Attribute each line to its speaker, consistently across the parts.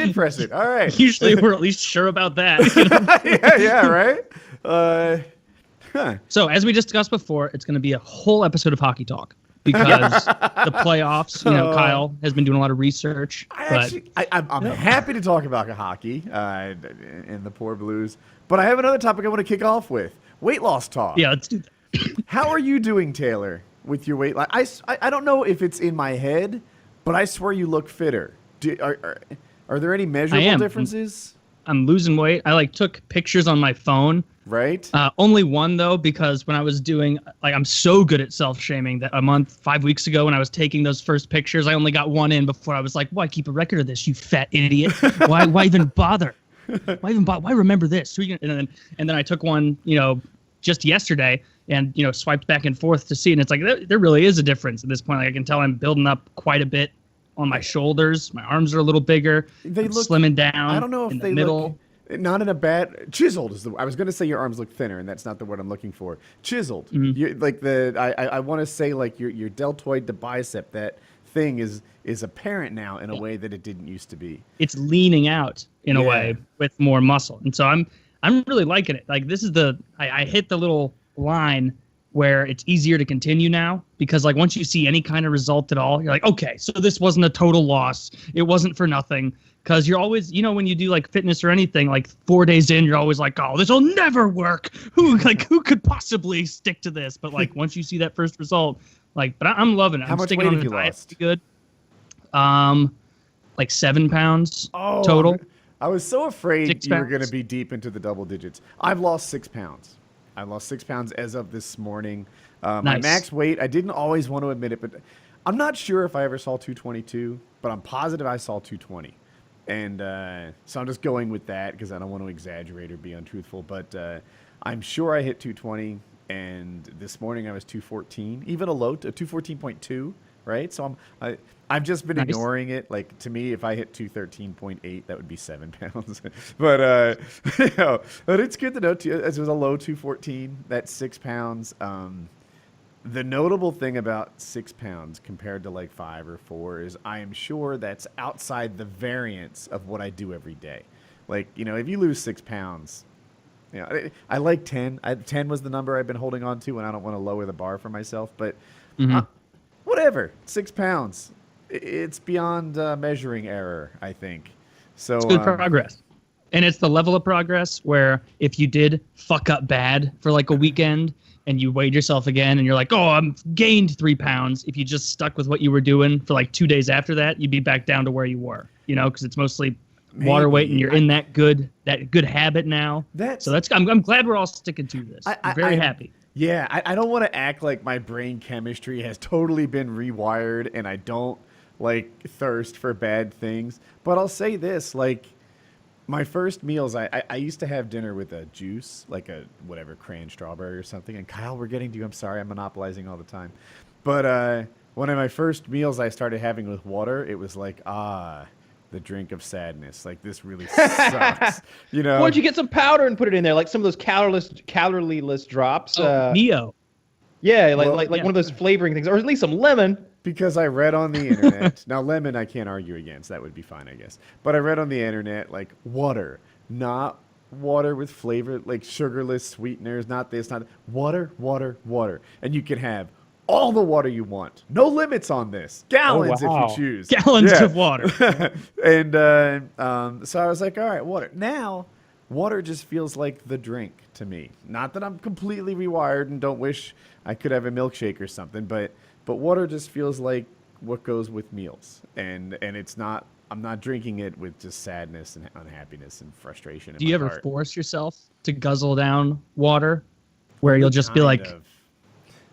Speaker 1: impressive. All right.
Speaker 2: Usually we're at least sure about that.
Speaker 1: Yeah, right. Huh.
Speaker 2: So as we discussed before, it's going to be a whole episode of Hockey Talk because the playoffs. Kyle has been doing a lot of research.
Speaker 1: I'm happy to talk about hockey and the poor Blues, but I have another topic I want to kick off with: weight loss talk.
Speaker 2: Yeah, let's do that.
Speaker 1: How are you doing, Taylor, with your weight loss? I don't know if it's in my head, but I swear you look fitter. Are there any measurable differences?
Speaker 2: I'm losing weight. I took pictures on my phone.
Speaker 1: Right.
Speaker 2: Only one though, because when I was doing, I'm so good at self-shaming that 5 weeks ago when I was taking those first pictures, I only got one in before I was like, why keep a record of this, you fat idiot? Why even bother? Why remember this? And then I took one, just yesterday and, swiped back and forth to see. And it's like, there really is a difference at this point. I can tell I'm building up quite a bit on my shoulders. My arms are a little bigger.
Speaker 1: They look
Speaker 2: slimming down.
Speaker 1: I don't know if they look not in a bad chiseled is the I was going to say your arms look thinner, and that's not the word I'm looking for. Chiseled.
Speaker 2: Mm-hmm.
Speaker 1: I want to say your deltoid to bicep, that thing is apparent now in a way that it didn't used to be.
Speaker 2: It's leaning out in a way with more muscle. And so I'm really liking it. This is I hit the little line where it's easier to continue now because once you see any kind of result at all, you're like, okay, so this wasn't a total loss. It wasn't for nothing. Because you're always, when you do fitness or anything, 4 days in, you're always like, oh, this will never work. Who could possibly stick to this? But once you see that first result, but I'm loving it.
Speaker 1: How much weight have you lost?
Speaker 2: Good. 7 pounds total.
Speaker 1: I was so afraid you were going to be deep into the double digits. I've lost 6 pounds. I lost 6 pounds as of this morning. My max weight, I didn't always want to admit it, but I'm not sure if I ever saw 222, but I'm positive I saw 220. And so I'm just going with that because I don't want to exaggerate or be untruthful. But I'm sure I hit 220, and this morning I was 214, even a low, 214.2, right? So I've just been ignoring it. To me, if I hit 213.8, that would be 7 pounds. But but it's good to know. It was a low 214. That's 6 pounds. The notable thing about 6 pounds compared to 5 or 4 is I am sure that's outside the variance of what I do every day. If you lose 6 pounds, I like 10. 10 was the number I've been holding on to, and I don't want to lower the bar for myself. But whatever, 6 pounds, it's beyond measuring error, I think. So
Speaker 2: it's good progress. And it's the level of progress where if you did fuck up bad for a weekend and you weighed yourself again and you're like, oh, I'm gained 3 pounds. If you just stuck with what you were doing for 2 days after that, you'd be back down to where you were, because it's mostly water weight and you're in that good habit now. I'm glad we're all sticking to this. I'm very happy.
Speaker 1: Yeah. I don't want to act like my brain chemistry has totally been rewired and I don't thirst for bad things, but I'll say this, my first meals, I used to have dinner with a juice, a cran strawberry or something. And Kyle, we're getting to you. I'm sorry, I'm monopolizing all the time. But one of my first meals I started having with water, it was the drink of sadness. This really sucks.
Speaker 3: Why don't you get some powder and put it in there, some of those calorie-less drops?
Speaker 2: Neo.
Speaker 3: Yeah, one of those flavoring things, or at least some lemon.
Speaker 1: Because I read on the internet. Now, lemon I can't argue against. That would be fine, I guess. But I read on the internet, water. Not water with flavor, sugarless sweeteners, not this, not water, water, water. And you can have all the water you want. No limits on this. Gallons if you choose.
Speaker 2: Gallons of water.
Speaker 1: And so I was like, all right, water. Now, water just feels like the drink to me. Not that I'm completely rewired and don't wish I could have a milkshake or something, but water just feels like what goes with meals. And it's not, I'm not drinking it with just sadness and unhappiness and frustration.
Speaker 2: Do you ever force yourself to guzzle down water where you'll just be like,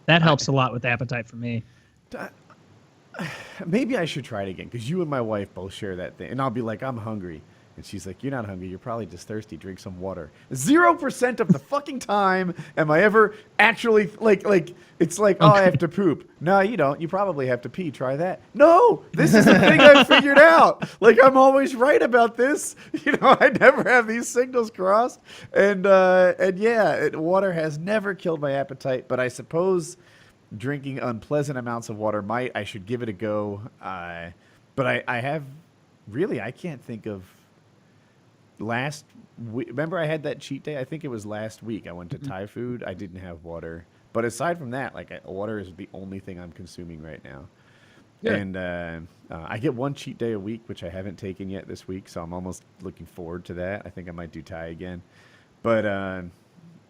Speaker 2: that helps a lot with appetite for me.
Speaker 1: Maybe I should try it again because you and my wife both share that thing. And I'll be like, I'm hungry. And she's like, you're not hungry. You're probably just thirsty. Drink some water. 0% of the fucking time am I ever actually it's like, oh, I have to poop. No, you don't. You probably have to pee. Try that. No, this is the thing I figured out. I'm always right about this. I never have these signals crossed. And yeah, water has never killed my appetite. But I suppose drinking unpleasant amounts of water might. I should give it a go. But I have really, I can't think of remember I had that cheat day? I think it was last week. I went to Thai food. I didn't have water. But aside from that, like water is the only thing I'm consuming right now. Yeah. And I get one cheat day a week, which I haven't taken yet this week. So I'm almost looking forward to that. I think I might do Thai again. But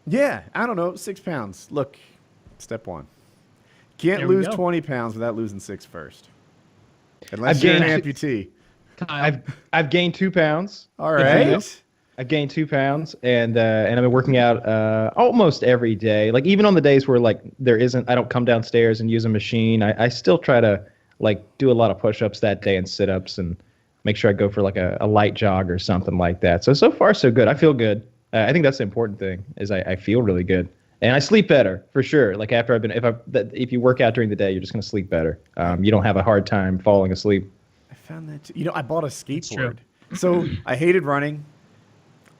Speaker 1: yeah, I don't know. 6 pounds. Look, step one. Can't lose 20 pounds without losing 6 first. Unless you're an amputee.
Speaker 3: I've gained 2 pounds.
Speaker 1: All right.
Speaker 3: I've gained 2 pounds, and I've been working out almost every day. Like even on the days where like I don't come downstairs and use a machine. I still try to like do a lot of push-ups that day and sit-ups, and make sure I go for like a light jog or something like that. So far so good. I feel good. I think that's the important thing is I feel really good. And I sleep better for sure. Like after if you work out during the day, you're just going to sleep better. You don't have a hard time falling asleep.
Speaker 1: I found that too. I bought a skateboard. So I hated running.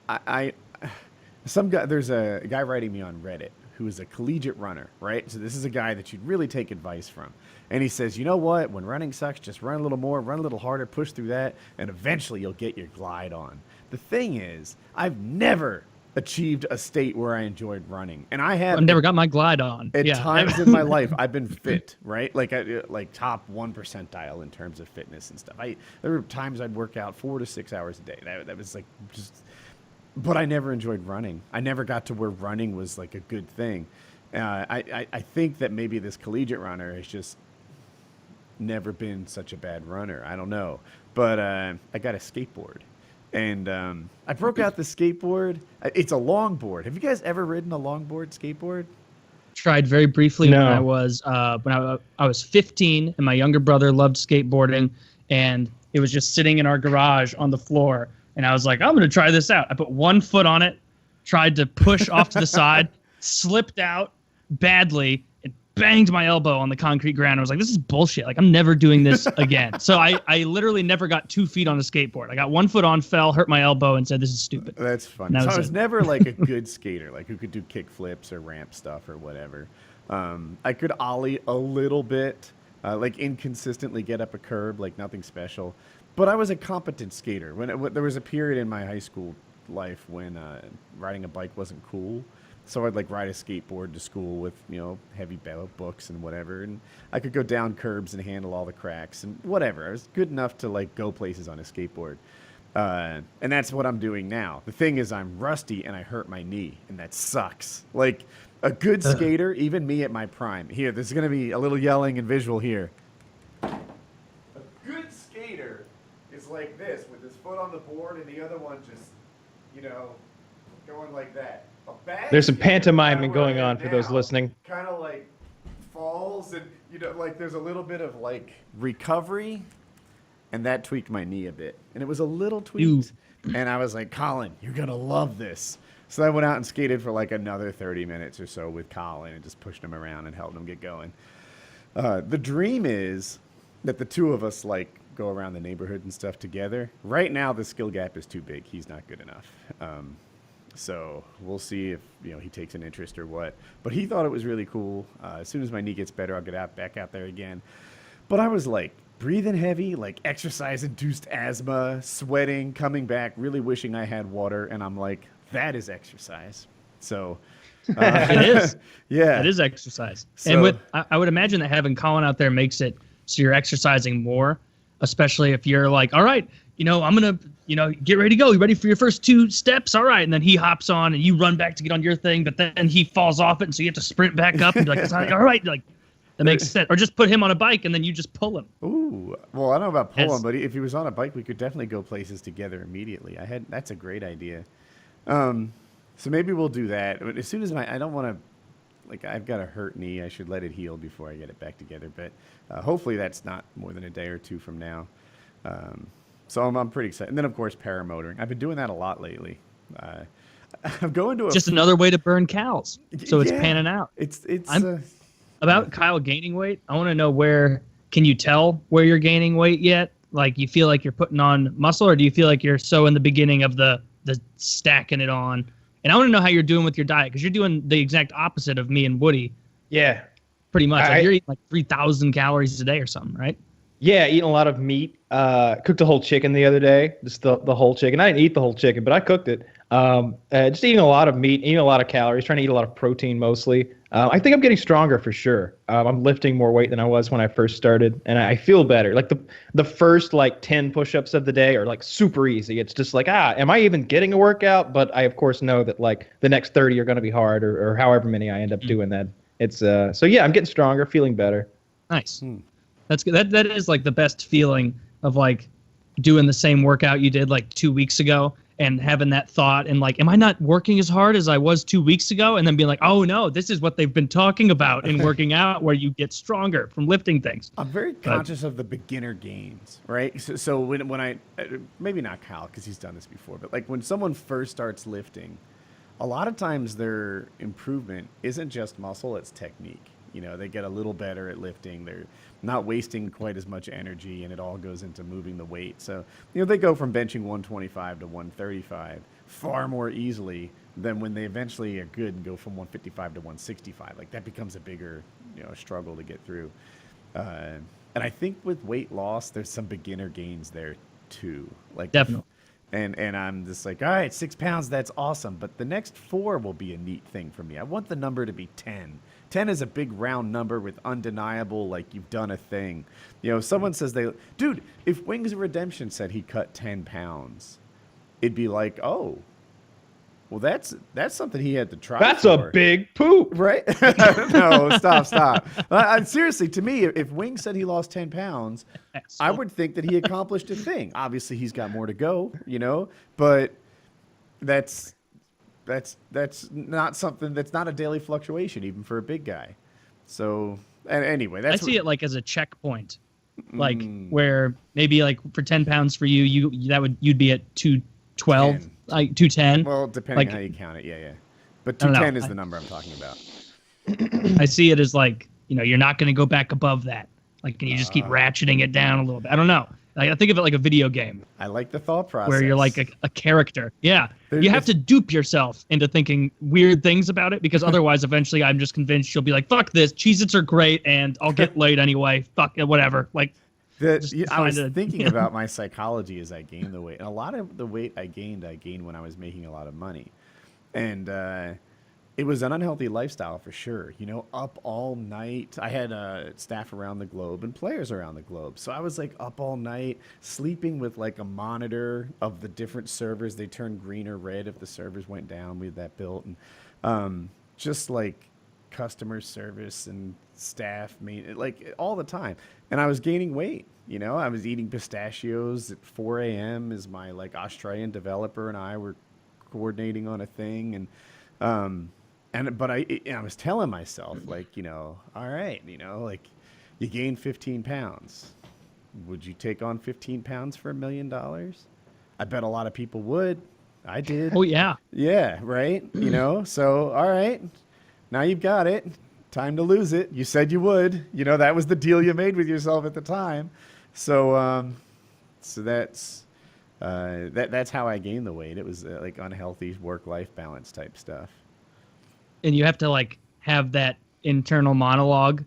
Speaker 1: There's a guy writing me on Reddit who is a collegiate runner, right? So this is a guy that you'd really take advice from. And he says, you know what? When running sucks, just run a little more, run a little harder, push through that, and eventually you'll get your glide on. The thing is, I've never achieved a state where I enjoyed running, and I've
Speaker 2: never got my glide on.
Speaker 1: At times in my life, I've been fit, right? Like top 1 percentile in terms of fitness and stuff. There were times I'd work out 4 to 6 hours a day. That was like just, but I never enjoyed running. I never got to where running was like a good thing. I think that maybe this collegiate runner has just never been such a bad runner. I don't know, but I got a skateboard. And I broke out the skateboard. It's a longboard. Have you guys ever ridden a longboard skateboard?
Speaker 2: Tried very briefly when I was 15, and my younger brother loved skateboarding, and it was just sitting in our garage on the floor. And I was like, I'm going to try this out. I put 1 foot on it, tried to push off to the side, slipped out badly, and banged my elbow on the concrete ground. I was like, this is bullshit. Like, I'm never doing this again. So I literally never got 2 feet on a skateboard. I got 1 foot on, fell, hurt my elbow, and said, this is stupid.
Speaker 1: That's funny. So I was never like a good skater, like who could do kick flips or ramp stuff or whatever. I could ollie a little bit, like inconsistently get up a curb, like nothing special. But I was a competent skater. There was a period in my high school life when riding a bike wasn't cool. So I'd like ride a skateboard to school with, heavy books and whatever. And I could go down curbs and handle all the cracks and whatever. I was good enough to like go places on a skateboard. And that's what I'm doing now. The thing is I'm rusty and I hurt my knee, and that sucks. Like a good skater, even me at my prime. Here, there's going to be a little yelling and visual here. A good skater is like this with his foot on the board and the other one just, going like that.
Speaker 3: There's some pantomiming going on for those listening.
Speaker 1: Kind of like falls and, like there's a little bit of like recovery, and that tweaked my knee a bit. And it was a little tweaked. And I was like, Colin, you're going to love this. So I went out and skated for like another 30 minutes or so with Colin and just pushed him around and helped him get going. The dream is that the two of us like go around the neighborhood and stuff together. Right now, the skill gap is too big. He's not good enough. So we'll see if he takes an interest or what. But he thought it was really cool. As soon as my knee gets better, I'll get back out there again. But I was like breathing heavy, like exercise-induced asthma, sweating, coming back, really wishing I had water. And I'm like, that is exercise. So
Speaker 2: it is.
Speaker 1: Yeah,
Speaker 2: it is exercise. So, and I would imagine that having Colin out there makes it so you're exercising more, especially if you're like, all right, I'm going to, get ready to go. You ready for your first 2 steps? All right. And then he hops on and you run back to get on your thing, but then he falls off it. And so you have to sprint back up and be like, all right. Like, that makes sense. Or just put him on a bike and then you just pull him.
Speaker 1: Ooh. Well, I don't know about pull him, but if he was on a bike, we could definitely go places together immediately. That's a great idea. So maybe we'll do that. But as soon as I don't want to, I've got a hurt knee. I should let it heal before I get it back together. But hopefully that's not more than a day or 2 from now. So I'm pretty excited. And then, of course, paramotoring. I've been doing that a lot lately. I'm going to
Speaker 2: just another way to burn calories. So it's panning out.
Speaker 1: It's
Speaker 2: about Kyle gaining weight. I want to know can you tell where you're gaining weight yet? Like, you feel like you're putting on muscle, or do you feel like you're so in the beginning of the stacking it on? And I want to know how you're doing with your diet, because you're doing the exact opposite of me and Woody.
Speaker 3: Yeah.
Speaker 2: Pretty much. You're eating like 3,000 calories a day or something, right?
Speaker 3: Yeah, eating a lot of meat. Cooked a whole chicken the other day. Just the whole chicken. I didn't eat the whole chicken, but I cooked it. Just eating a lot of meat, eating a lot of calories, trying to eat a lot of protein mostly. I think I'm getting stronger for sure. I'm lifting more weight than I was when I first started, and I feel better. Like the first like 10 push-ups of the day are like super easy. It's just like, am I even getting a workout? But I of course know that like the next 30 are going to be hard, or however many I end up doing that. It's so yeah, I'm getting stronger, feeling better.
Speaker 2: Nice. That's good. That is like the best feeling of like doing the same workout you did like 2 weeks ago and having that thought and like, am I not working as hard as I was 2 weeks ago? And then being like, oh no, this is what they've been talking about in working out, where you get stronger from lifting things.
Speaker 1: I'm very conscious of the beginner gains, right? So when I, maybe not Kyle because he's done this before, but like when someone first starts lifting, a lot of times their improvement isn't just muscle, it's technique. You know, they get a little better at lifting. They're not wasting quite as much energy, and it all goes into moving the weight. So, you know, they go from benching 125 to 135 far more easily than when they eventually are good and go from 155 to 165. Like that becomes a bigger, you know, struggle to get through. And I think with weight loss, there's some beginner gains there too. Like
Speaker 2: definitely.
Speaker 1: And I'm just like, all right, 6 pounds, that's awesome. But the next 4 will be a neat thing for me. I want the number to be 10. 10 is a big round number with undeniable, like you've done a thing. You know, if someone says dude, if Wings of Redemption said he cut 10 pounds, it'd be like, oh, well, that's something he had to try.
Speaker 3: That's
Speaker 1: for.
Speaker 3: A big poop.
Speaker 1: Right? No, stop. Seriously, to me, if Wings said he lost 10 pounds, I would think that he accomplished a thing. Obviously, he's got more to go, you know, but that's not something, that's not a daily fluctuation, even for a big guy. So, and anyway,
Speaker 2: I see it like as a checkpoint, like where maybe like for 10 pounds for you, you'd be at 212. Like 210.
Speaker 1: Well, depending on how you count it, yeah. But 210 is the number I'm talking about.
Speaker 2: I see it as like, you know, you're not going to go back above that. Like, can you just keep ratcheting it down a little bit? I don't know. Like, I think of it like a video game.
Speaker 1: I like the thought process.
Speaker 2: Where you're like a character. Yeah. You have to dupe yourself into thinking weird things about it, because otherwise, eventually, I'm just convinced you'll be like, fuck this. Cheez-Its are great, and I'll get laid anyway. Fuck it, whatever. Like,
Speaker 1: I was thinking about my psychology as I gained the weight. And a lot of the weight I gained when I was making a lot of money. And it was an unhealthy lifestyle for sure. You know, up all night. I had staff around the globe and players around the globe. So I was like up all night, sleeping with like a monitor of the different servers. They turned green or red if the servers went down. We had that built. And just like customer service and staff, like all the time. And I was gaining weight. You know, I was eating pistachios at 4 a.m. as my like Australian developer and I were coordinating on a thing. But I was telling myself, like, you know, all right, you know, like you gained 15 pounds. Would you take on 15 pounds for $1 million? I bet a lot of people would. I did.
Speaker 2: Oh, yeah.
Speaker 1: Yeah, right. You know, so, all right, now you've got it. Time to lose it. You said you would. You know, that was the deal you made with yourself at the time. So, that's how I gained the weight. It was like unhealthy work-life balance type stuff.
Speaker 2: And you have to like have that internal monologue,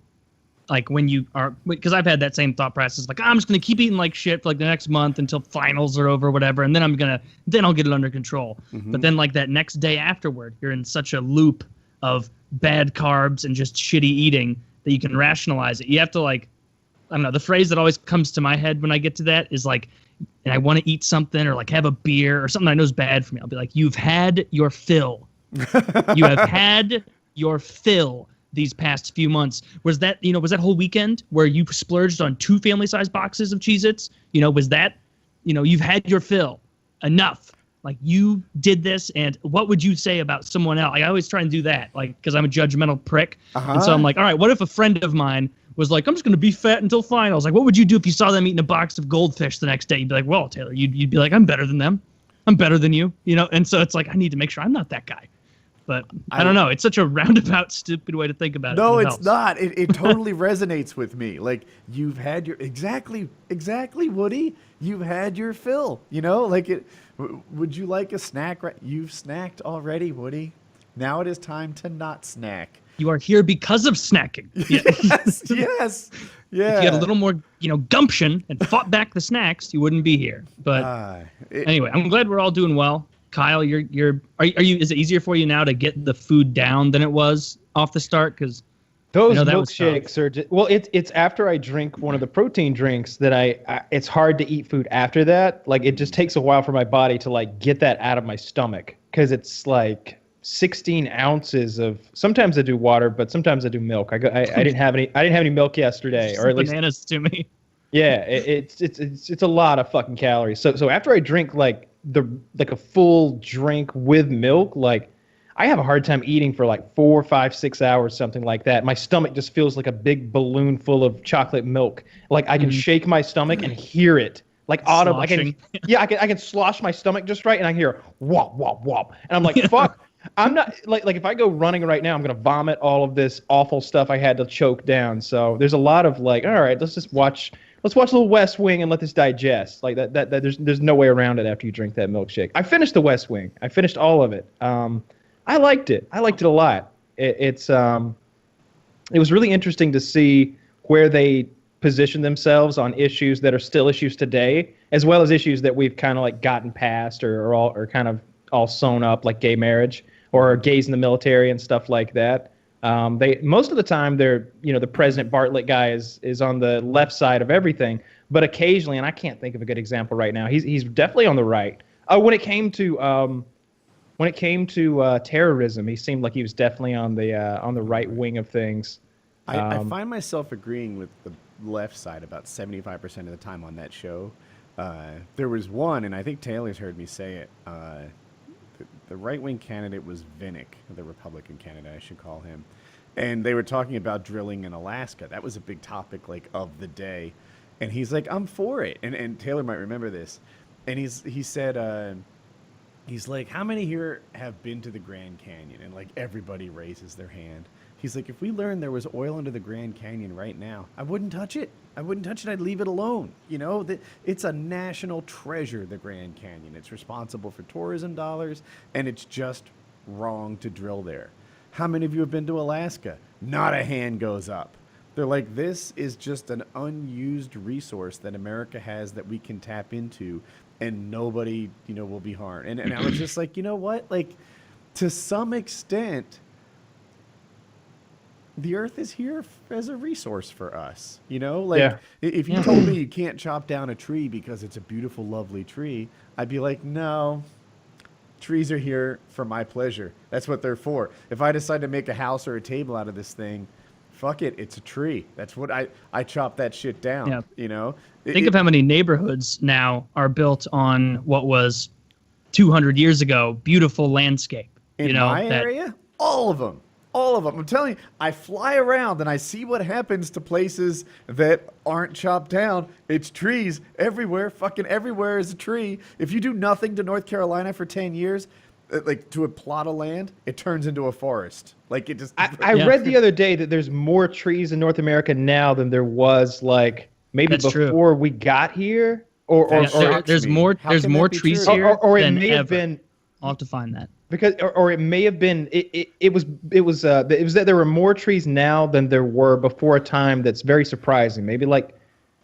Speaker 2: like when you are, because I've had that same thought process. Like, I'm just gonna keep eating like shit for like the next month until finals are over, or whatever, and then I'll get it under control. Mm-hmm. But then like that next day afterward, you're in such a loop of bad carbs and just shitty eating that you can rationalize it. You have to like, I don't know, the phrase that always comes to my head when I get to that is like, and I want to eat something or like have a beer or something I know is bad for me. I'll be like, you've had your fill. You have had your fill these past few months. Was that whole weekend where you splurged on 2 family-sized boxes of Cheez-Its? You know, was that, you know, you've had your fill. Enough. Like, you did this, and what would you say about someone else? Like, I always try and do that, like, because I'm a judgmental prick. Uh-huh. And so I'm like, all right, what if a friend of mine was like, I'm just going to be fat until finals. Like, what would you do if you saw them eating a box of goldfish the next day? You'd be like, well, Taylor, you'd be like, I'm better than them. I'm better than you, you know? And so it's like, I need to make sure I'm not that guy. But I don't know. It's such a roundabout, stupid way to think about it.
Speaker 1: No, it's not. It totally resonates with me. Like, you've had your, exactly, Woody. You've had your fill, you know? Like, would you like a snack? You've snacked already, Woody. Now it is time to not snack.
Speaker 2: You are here because of snacking.
Speaker 1: Yes, yes. Yeah.
Speaker 2: If you had a little more, gumption and fought back the snacks, you wouldn't be here. But anyway, I'm glad we're all doing well. Kyle, are you? Is it easier for you now to get the food down than it was off the start? Because
Speaker 3: those milkshakes are it's after I drink one of the protein drinks that it's hard to eat food after that. Like it just takes a while for my body to like get that out of my stomach because it's like 16 ounces of. Sometimes I do water, but sometimes I do milk. I didn't have any milk yesterday, or at least
Speaker 2: bananas to me.
Speaker 3: Yeah, it's a lot of fucking calories. So after I drink like a full drink with milk, like I have a hard time eating for like 4, 5, 6 hours, something like that. My stomach just feels like a big balloon full of chocolate milk. Like I can shake my stomach and hear it. Like audible. I can slosh my stomach just right and I hear wop wop wop. And I'm like, fuck. I'm not like if I go running right now, I'm gonna vomit all of this awful stuff I had to choke down. So there's a lot of like, all right, let's watch a little West Wing and let this digest. Like that there's no way around it after you drink that milkshake. I finished the West Wing. I finished all of it. I liked it. I liked it a lot. It was really interesting to see where they position themselves on issues that are still issues today, as well as issues that we've kind of like gotten past or kind of all sewn up, like gay marriage or gays in the military and stuff like that. They most of the time the President Bartlett guy is on the left side of everything, but occasionally, and I can't think of a good example right now, he's definitely on the right. When it came to terrorism, he seemed like he was definitely on the right wing of things.
Speaker 1: I find myself agreeing with the left side about 75% of the time on that show. There was one, and I think Taylor's heard me say it. The right-wing candidate was Vinnick, the Republican candidate, I should call him. And they were talking about drilling in Alaska. That was a big topic, like, of the day. And he's like, I'm for it. And Taylor might remember this. And he said, he's like, how many here have been to the Grand Canyon? And, like, everybody raises their hand. He's like, if we learned there was oil under the Grand Canyon right now, I wouldn't touch it. I'd leave it alone. It's a national treasure, the Grand Canyon. It's responsible for tourism dollars, and it's just wrong to drill there. How many of you have been to Alaska? Not a hand goes up. They're like, this is just an unused resource that America has that we can tap into, and nobody, will be harmed. And I was just like, you know what? Like, to some extent, the earth is here as a resource for us, If you told me you can't chop down a tree because it's a beautiful, lovely tree, I'd be like, no, trees are here for my pleasure. That's what they're for. If I decide to make a house or a table out of this thing, fuck it, it's a tree. That's what I chop that shit down, Think of
Speaker 2: how many neighborhoods now are built on what was 200 years ago, beautiful landscape.
Speaker 1: In my area, all of them. All of them. I'm telling you, I fly around and I see what happens to places that aren't chopped down. It's trees everywhere. Fucking everywhere is a tree. If you do nothing to North Carolina for 10 years, like to a plot of land, it turns into a forest. Like it just.
Speaker 3: I read the other day that there's more trees in North America now than there was like maybe before we got here. Or
Speaker 2: there's more trees here.
Speaker 3: Or it may have been.
Speaker 2: I'll have to find that.
Speaker 3: Because, or it may have been, it was that there were more trees now than there were before a time that's very surprising. Maybe like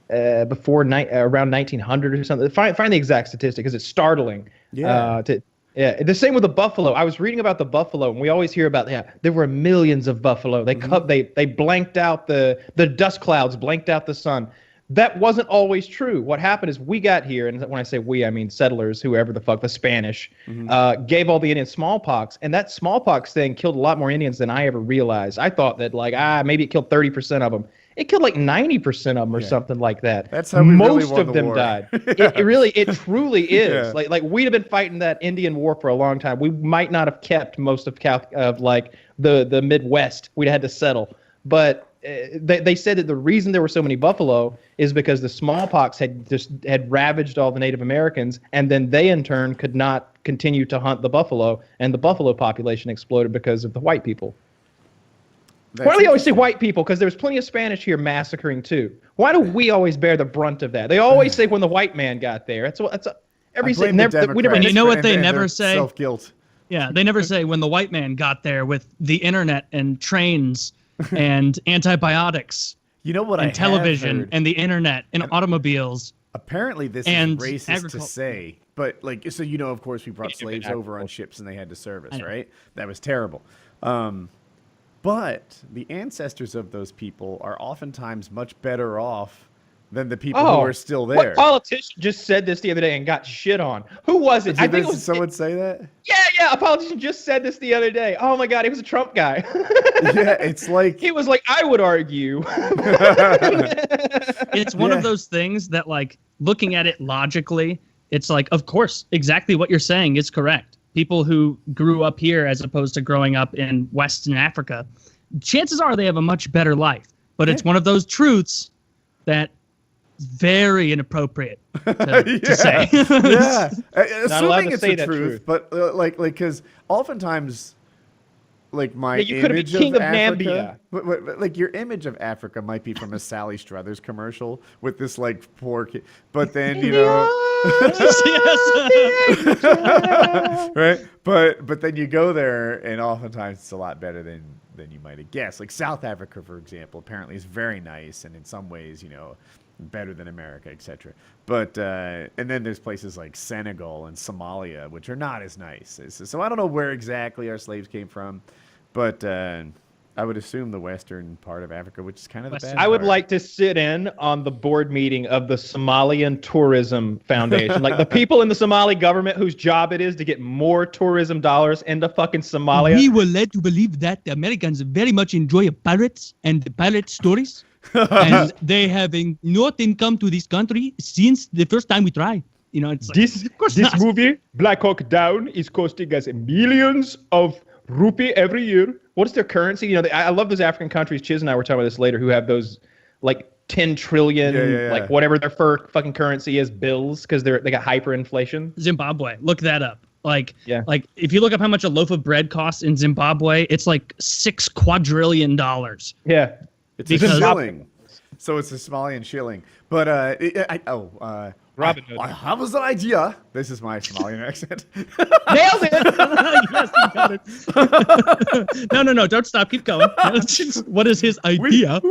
Speaker 3: around 1900 or something. Find the exact statistic because it's startling.
Speaker 1: Yeah.
Speaker 3: The same with the buffalo. I was reading about the buffalo, and we always hear about there were millions of buffalo. They blanked out the dust clouds, blanked out the sun. That wasn't always true. What happened is we got here, and when I say we, I mean settlers, whoever the fuck, the Spanish, gave all the Indians smallpox, and that smallpox thing killed a lot more Indians than I ever realized. I thought that maybe it killed 30% of them. It killed like 90% of them or something like that.
Speaker 1: That's how we
Speaker 3: most
Speaker 1: really won
Speaker 3: of
Speaker 1: the
Speaker 3: them
Speaker 1: war.
Speaker 3: died. It truly is. Yeah. Like we'd have been fighting that Indian war for a long time. We might not have kept most of the Midwest. We'd had to settle, but. They said that the reason there were so many buffalo is because the smallpox had ravaged all the Native Americans, and then they in turn could not continue to hunt the buffalo, and the buffalo population exploded because of the white people. Why do they always say white people? Because there was plenty of Spanish here massacring too. Why do we always bear the brunt of that? They always say when the white man got there. We never.
Speaker 2: You know what they never say?
Speaker 1: Self-guilt.
Speaker 2: Yeah, they never say when the white man got there with the internet and trains and antibiotics.
Speaker 1: You know what?
Speaker 2: And television and the internet and automobiles.
Speaker 1: Apparently, this
Speaker 2: and
Speaker 1: is racist to say, but like, so of course, we brought slaves over on ships and they had to serve us, right? That was terrible. But the ancestors of those people are oftentimes much better off than the people who are still there.
Speaker 3: What politician just said this the other day and got shit on? Who was it?
Speaker 1: I think someone say that?
Speaker 3: Yeah, a politician just said this the other day. Oh my God, he was a Trump guy.
Speaker 1: Yeah, it's like...
Speaker 3: He was like, I would argue.
Speaker 2: It's one of those things that, like, looking at it logically, it's like, of course, exactly what you're saying is correct. People who grew up here as opposed to growing up in Western Africa, chances are they have a much better life. But it's one of those truths that very inappropriate to say.
Speaker 1: Yeah,
Speaker 3: assuming
Speaker 1: it's the truth, but like because oftentimes, like my
Speaker 3: you could
Speaker 1: image
Speaker 3: be king of
Speaker 1: Africa, like your image of Africa might be from a Sally Struthers commercial with this like poor kid, but then right? But then you go there, and oftentimes it's a lot better than you might have guessed. Like South Africa, for example, apparently is very nice, and in some ways, better than America, etc. But and then there's places like Senegal and Somalia, which are not as nice. So I don't know where exactly our slaves came from, but I would assume the western part of Africa, which is kind of the bad
Speaker 3: I would
Speaker 1: part.
Speaker 3: like to sit in on the board meeting of the Somalian Tourism Foundation. Like the people in the Somali government whose job it is to get more tourism dollars into fucking Somalia.
Speaker 2: We were led to believe that the Americans very much enjoy pirates and the pirate stories. And they have not come to this country since the first time we tried. It's like,
Speaker 3: this movie, Black Hawk Down, is costing us millions of rupee every year. What is their currency? I love those African countries. Chiz and I were talking about this later, who have those like 10 trillion, like whatever their fucking currency is, bills, because they got hyperinflation.
Speaker 2: Zimbabwe, look that up. Like if you look up how much a loaf of bread costs in Zimbabwe, it's like $6 quadrillion.
Speaker 3: Yeah.
Speaker 1: It's a shilling. So it's a Somalian shilling. But
Speaker 3: Robin
Speaker 1: Hood. I have an idea. This is my Somalian accent.
Speaker 3: Nailed it.
Speaker 2: Yes, you got it. No, don't stop. Keep going. What is his idea?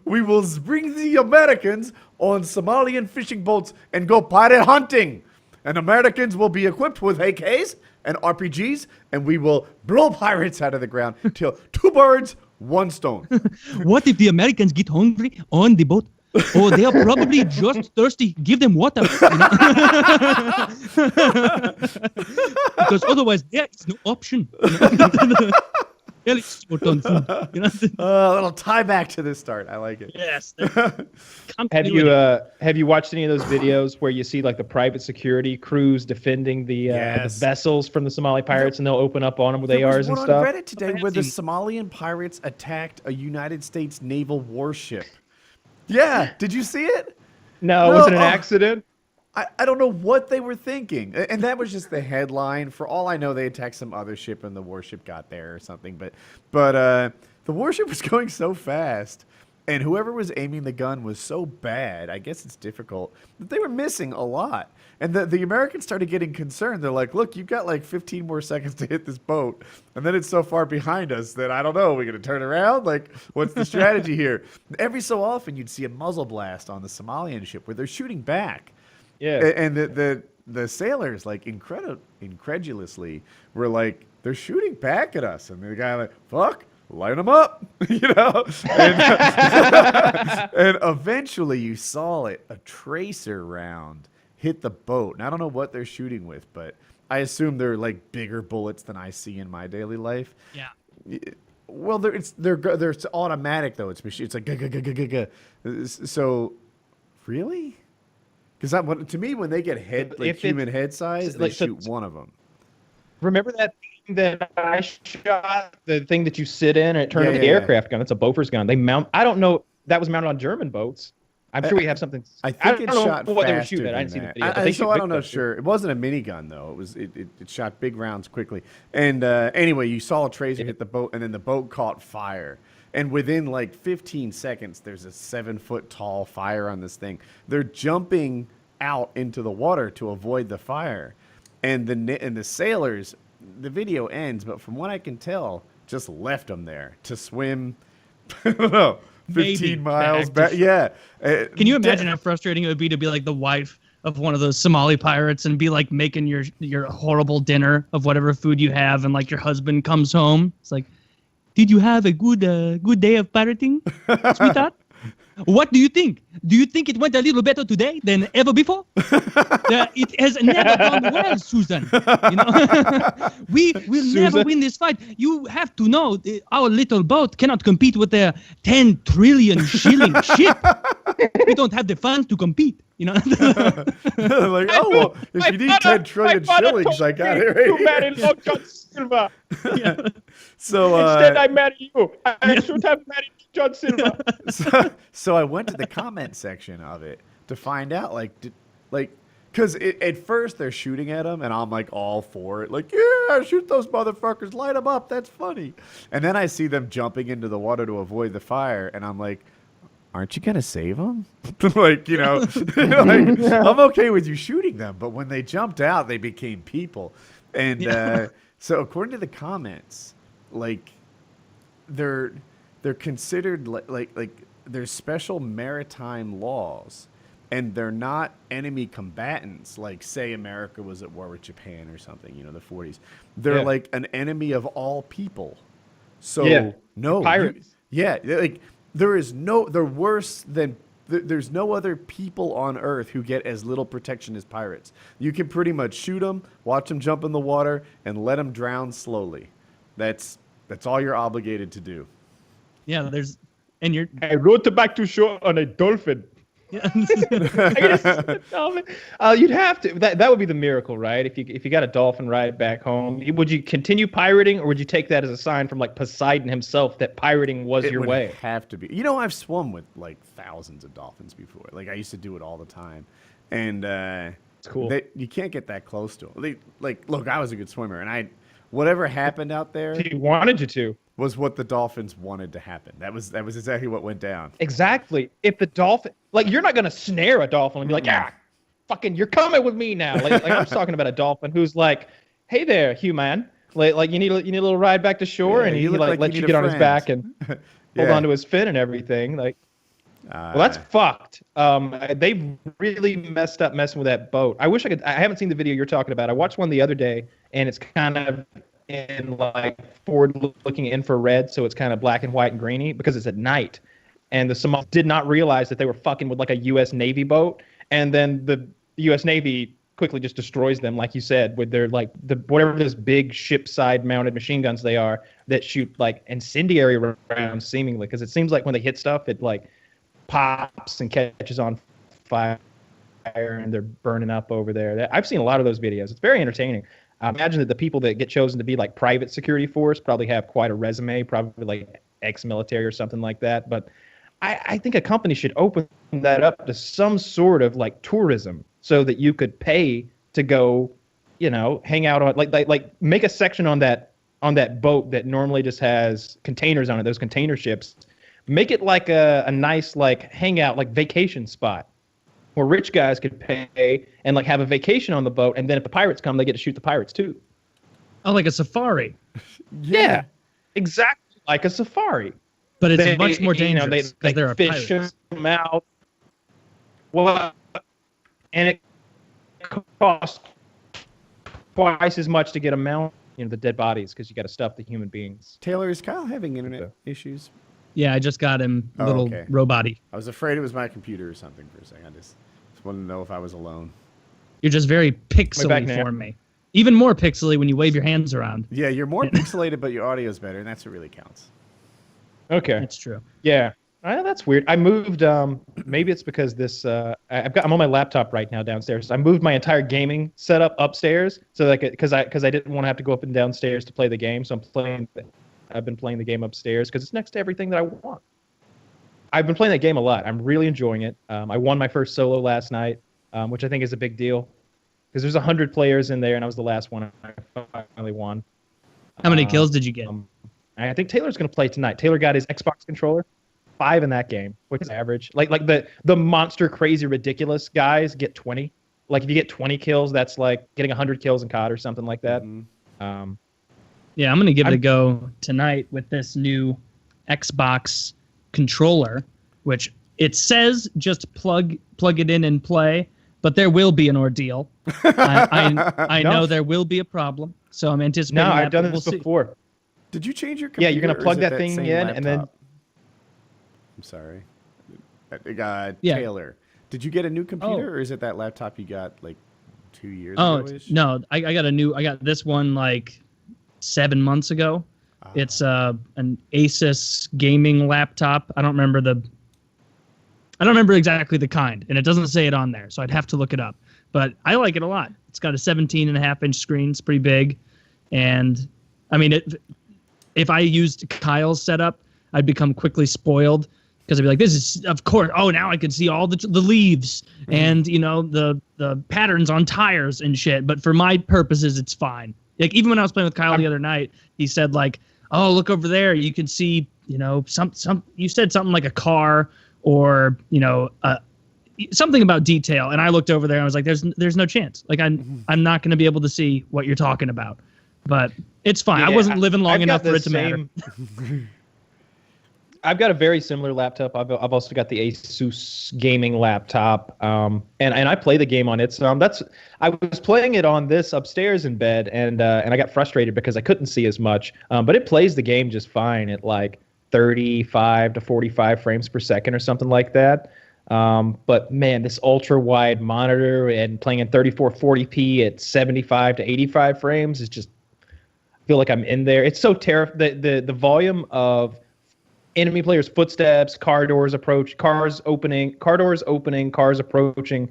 Speaker 1: We will bring the Americans on Somalian fishing boats and go pirate hunting. And Americans will be equipped with AKs and RPGs, and we will blow pirates out of the ground till 2 birds, 1 stone.
Speaker 2: What if the Americans get hungry on the boat? Oh, they are probably just thirsty. Give them water. Because otherwise, there is no option. A
Speaker 1: little tie back to this start. I like it.
Speaker 2: Yes.
Speaker 3: Have you watched any of those videos where you see like the private security crews defending the vessels from the Somali pirates, and they'll open up on them with ARs and stuff?
Speaker 1: I read it today where the Somalian pirates attacked a United States naval warship. Yeah, did you see it?
Speaker 3: No, was it an accident?
Speaker 1: I don't know what they were thinking. And that was just the headline. For all I know, they attacked some other ship and the warship got there or something. But the warship was going so fast, and whoever was aiming the gun was so bad, I guess it's difficult, that they were missing a lot. And the Americans started getting concerned. They're like, look, you've got like 15 more seconds to hit this boat. And then it's so far behind us that I don't know. Are we going to turn around? Like, what's the strategy here? Every so often, you'd see a muzzle blast on the Somalian ship where they're shooting back. Yeah, and the sailors like incredulously were like, they're shooting back at us, and the guy like, fuck, line them up, and eventually you saw it, a tracer round hit the boat, and I don't know what they're shooting with, but I assume they're like bigger bullets than I see in my daily life.
Speaker 2: Yeah.
Speaker 1: Well, they're automatic though. It's like so, really. Because to me, when they get human head size, they shoot one of them.
Speaker 3: Remember that thing that I shot? The thing that you sit in and it turned into the aircraft gun. It's a Bofors gun. I don't know. That was mounted on German boats. I'm sure we have something.
Speaker 1: I think it shot
Speaker 3: what
Speaker 1: faster
Speaker 3: they were shooting. I didn't see the video.
Speaker 1: So I don't know. Sure, it wasn't a minigun though. It shot big rounds quickly. And anyway, you saw a tracer hit the boat, and then the boat caught fire. And within like 15 seconds, there's a 7-foot tall fire on this thing. They're jumping out into the water to avoid the fire, and the sailors. The video ends, but from what I can tell, just left them there to swim. I don't know. 15 miles back. Yeah.
Speaker 2: Can you imagine how frustrating it would be to be like the wife of one of those Somali pirates and be like making your horrible dinner of whatever food you have, and like your husband comes home? It's like, did you have a good day of pirating, sweetheart? What do you think? Do you think it went a little better today than ever before? It has never gone well, Susan. You know, we will never win this fight. You have to know our little boat cannot compete with their 10 trillion shilling ship. We don't have the funds to compete. You know,
Speaker 1: like, oh, well, if you need 10 trillion shillings, I got it right.
Speaker 4: You married Long John Silver.
Speaker 2: Yeah.
Speaker 1: So
Speaker 4: instead, I married you. I should have married John Silver.
Speaker 1: So I went to the comment section of it to find out, because at first they're shooting at him, and I'm like all for it, like, yeah, shoot those motherfuckers, light them up, that's funny. And then I see them jumping into the water to avoid the fire, and I'm like, aren't you gonna save them? Like, you know, like, I'm okay with you shooting them, but when they jumped out, they became people. And so according to the comments, like, they're considered like there's special maritime laws, and they're not enemy combatants like, say, America was at war with Japan or something, you know, the 40s. They're like an enemy of all people. So no
Speaker 4: pirates.
Speaker 1: Like they're worse than there's no other people on Earth who get as little protection as pirates. You can pretty much shoot them, watch them jump in the water, and let them drown slowly. That's all you're obligated to do.
Speaker 2: Yeah,
Speaker 4: I rode back to shore on a dolphin.
Speaker 2: Yeah.
Speaker 3: You'd have to. That would be the miracle, right? If you got a dolphin ride back home, would you continue pirating, or would you take that as a sign from like Poseidon himself that pirating was your way?
Speaker 1: It would have to be. You know, I've swum with like thousands of dolphins before. Like, I used to do it all the time, and
Speaker 3: it's cool.
Speaker 1: You can't get that close to them. Look, I was a good swimmer, and whatever happened out there,
Speaker 3: He wanted you to.
Speaker 1: was what the dolphins wanted to happen. That was exactly what went down.
Speaker 3: Exactly. If the dolphin, like, you're not gonna snare a dolphin and be like, fucking, you're coming with me now. Like I was talking about a dolphin who's like, hey there, human. Like you need a little ride back to shore, and he like lets you get on his back and hold on to his fin and everything. Like, well, that's fucked. They really messed up messing with that boat. I wish I could. I haven't seen the video you're talking about. I watched one the other day, and it's kind of in like forward-looking infrared, so it's kind of black and white and grainy because it's at night. And the Somalis did not realize that they were fucking with like a U.S. Navy boat, and then the U.S. Navy quickly just destroys them, like you said, with their like whatever those big ship-side mounted machine guns they are that shoot like incendiary rounds, seemingly, because it seems like when they hit stuff, it like pops and catches on fire, and they're burning up over there. I've seen a lot of those videos. It's very entertaining. I imagine that the people that get chosen to be like private security force probably have quite a resume, probably like ex-military or something like that. But I think a company should open that up to some sort of like tourism, so that you could pay to go, you know, hang out on like make a section on that boat that normally just has containers on it, those container ships. Make it like a nice like hangout, like vacation spot, where rich guys could pay and like have a vacation on the boat, and then if the pirates come, they get to shoot the pirates too.
Speaker 2: Oh, like a safari.
Speaker 3: Yeah, exactly like a safari.
Speaker 2: But it's much more dangerous because there are
Speaker 3: fish
Speaker 2: pirates.
Speaker 3: them out. Well, and it costs twice as much to get them out. You know, the dead bodies, because you got to stuff the human beings.
Speaker 1: Taylor, is Kyle having internet issues?
Speaker 2: Yeah, I just got him little robot-y.
Speaker 1: I was afraid it was my computer or something for a second. I just wanted to know if I was alone.
Speaker 2: You're just very pixely for me. Even more pixely when you wave your hands around.
Speaker 1: Yeah, you're more pixelated, but your audio's better, and that's what really counts.
Speaker 3: Okay.
Speaker 2: That's true.
Speaker 3: Yeah. That's weird. I moved. Maybe it's because this. I'm on my laptop right now downstairs. I moved my entire gaming setup upstairs, so like because I didn't want to have to go up and downstairs to play the game. So I've been playing the game upstairs because it's next to everything that I want. I've been playing that game a lot. I'm really enjoying it. I won my first solo last night, which I think is a big deal, because there's 100 players in there, and I was the last one. I finally won.
Speaker 2: How many kills did you get?
Speaker 3: I think Taylor's going to play tonight. Taylor got his Xbox controller. 5 in that game, which is average. Like the monster crazy ridiculous guys get 20. Like if you get 20 kills, that's like getting 100 kills in COD or something like that.
Speaker 1: Mm-hmm.
Speaker 2: Yeah, I'm gonna give it a go tonight with this new Xbox controller, which it says just plug it in and play, but there will be an ordeal. I know there will be a problem, so I'm anticipating.
Speaker 3: No,
Speaker 2: that,
Speaker 3: I've done this before.
Speaker 1: Did you change your computer?
Speaker 3: Yeah, you're gonna plug that thing in,
Speaker 1: laptop?
Speaker 3: and then.
Speaker 1: I'm sorry, Taylor. Did you get a new computer, or is it that laptop you got like 2 years ago?
Speaker 2: No, I got this one like 7 months ago. It's an Asus gaming laptop. I don't remember exactly the kind, and it doesn't say it on there, so I'd have to look it up. But I like it a lot. It's got a 17.5-inch screen. It's pretty big, and I mean, if I used Kyle's setup, I'd become quickly spoiled. Because I'd be like, this is, of course, now I can see all the leaves and, the patterns on tires and shit. But for my purposes, it's fine. Like, even when I was playing with Kyle the other night, he said, like, oh, look over there. You can see, you said something like a car or, something about detail. And I looked over there and I was like, there's no chance. Like, I'm not going to be able to see what you're talking about. But it's fine.
Speaker 3: Yeah,
Speaker 2: I wasn't living long enough for it to matter.
Speaker 3: I've got a very similar laptop. I've also got the Asus gaming laptop, and I play the game on it. So I was playing it on this upstairs in bed, and I got frustrated because I couldn't see as much. But it plays the game just fine at like 35 to 45 frames per second or something like that. But man, this ultra wide monitor and playing in 3440p at 75 to 85 frames is just, I feel like I'm in there. It's so terrifying. The volume of enemy players' footsteps, car doors opening, cars approaching,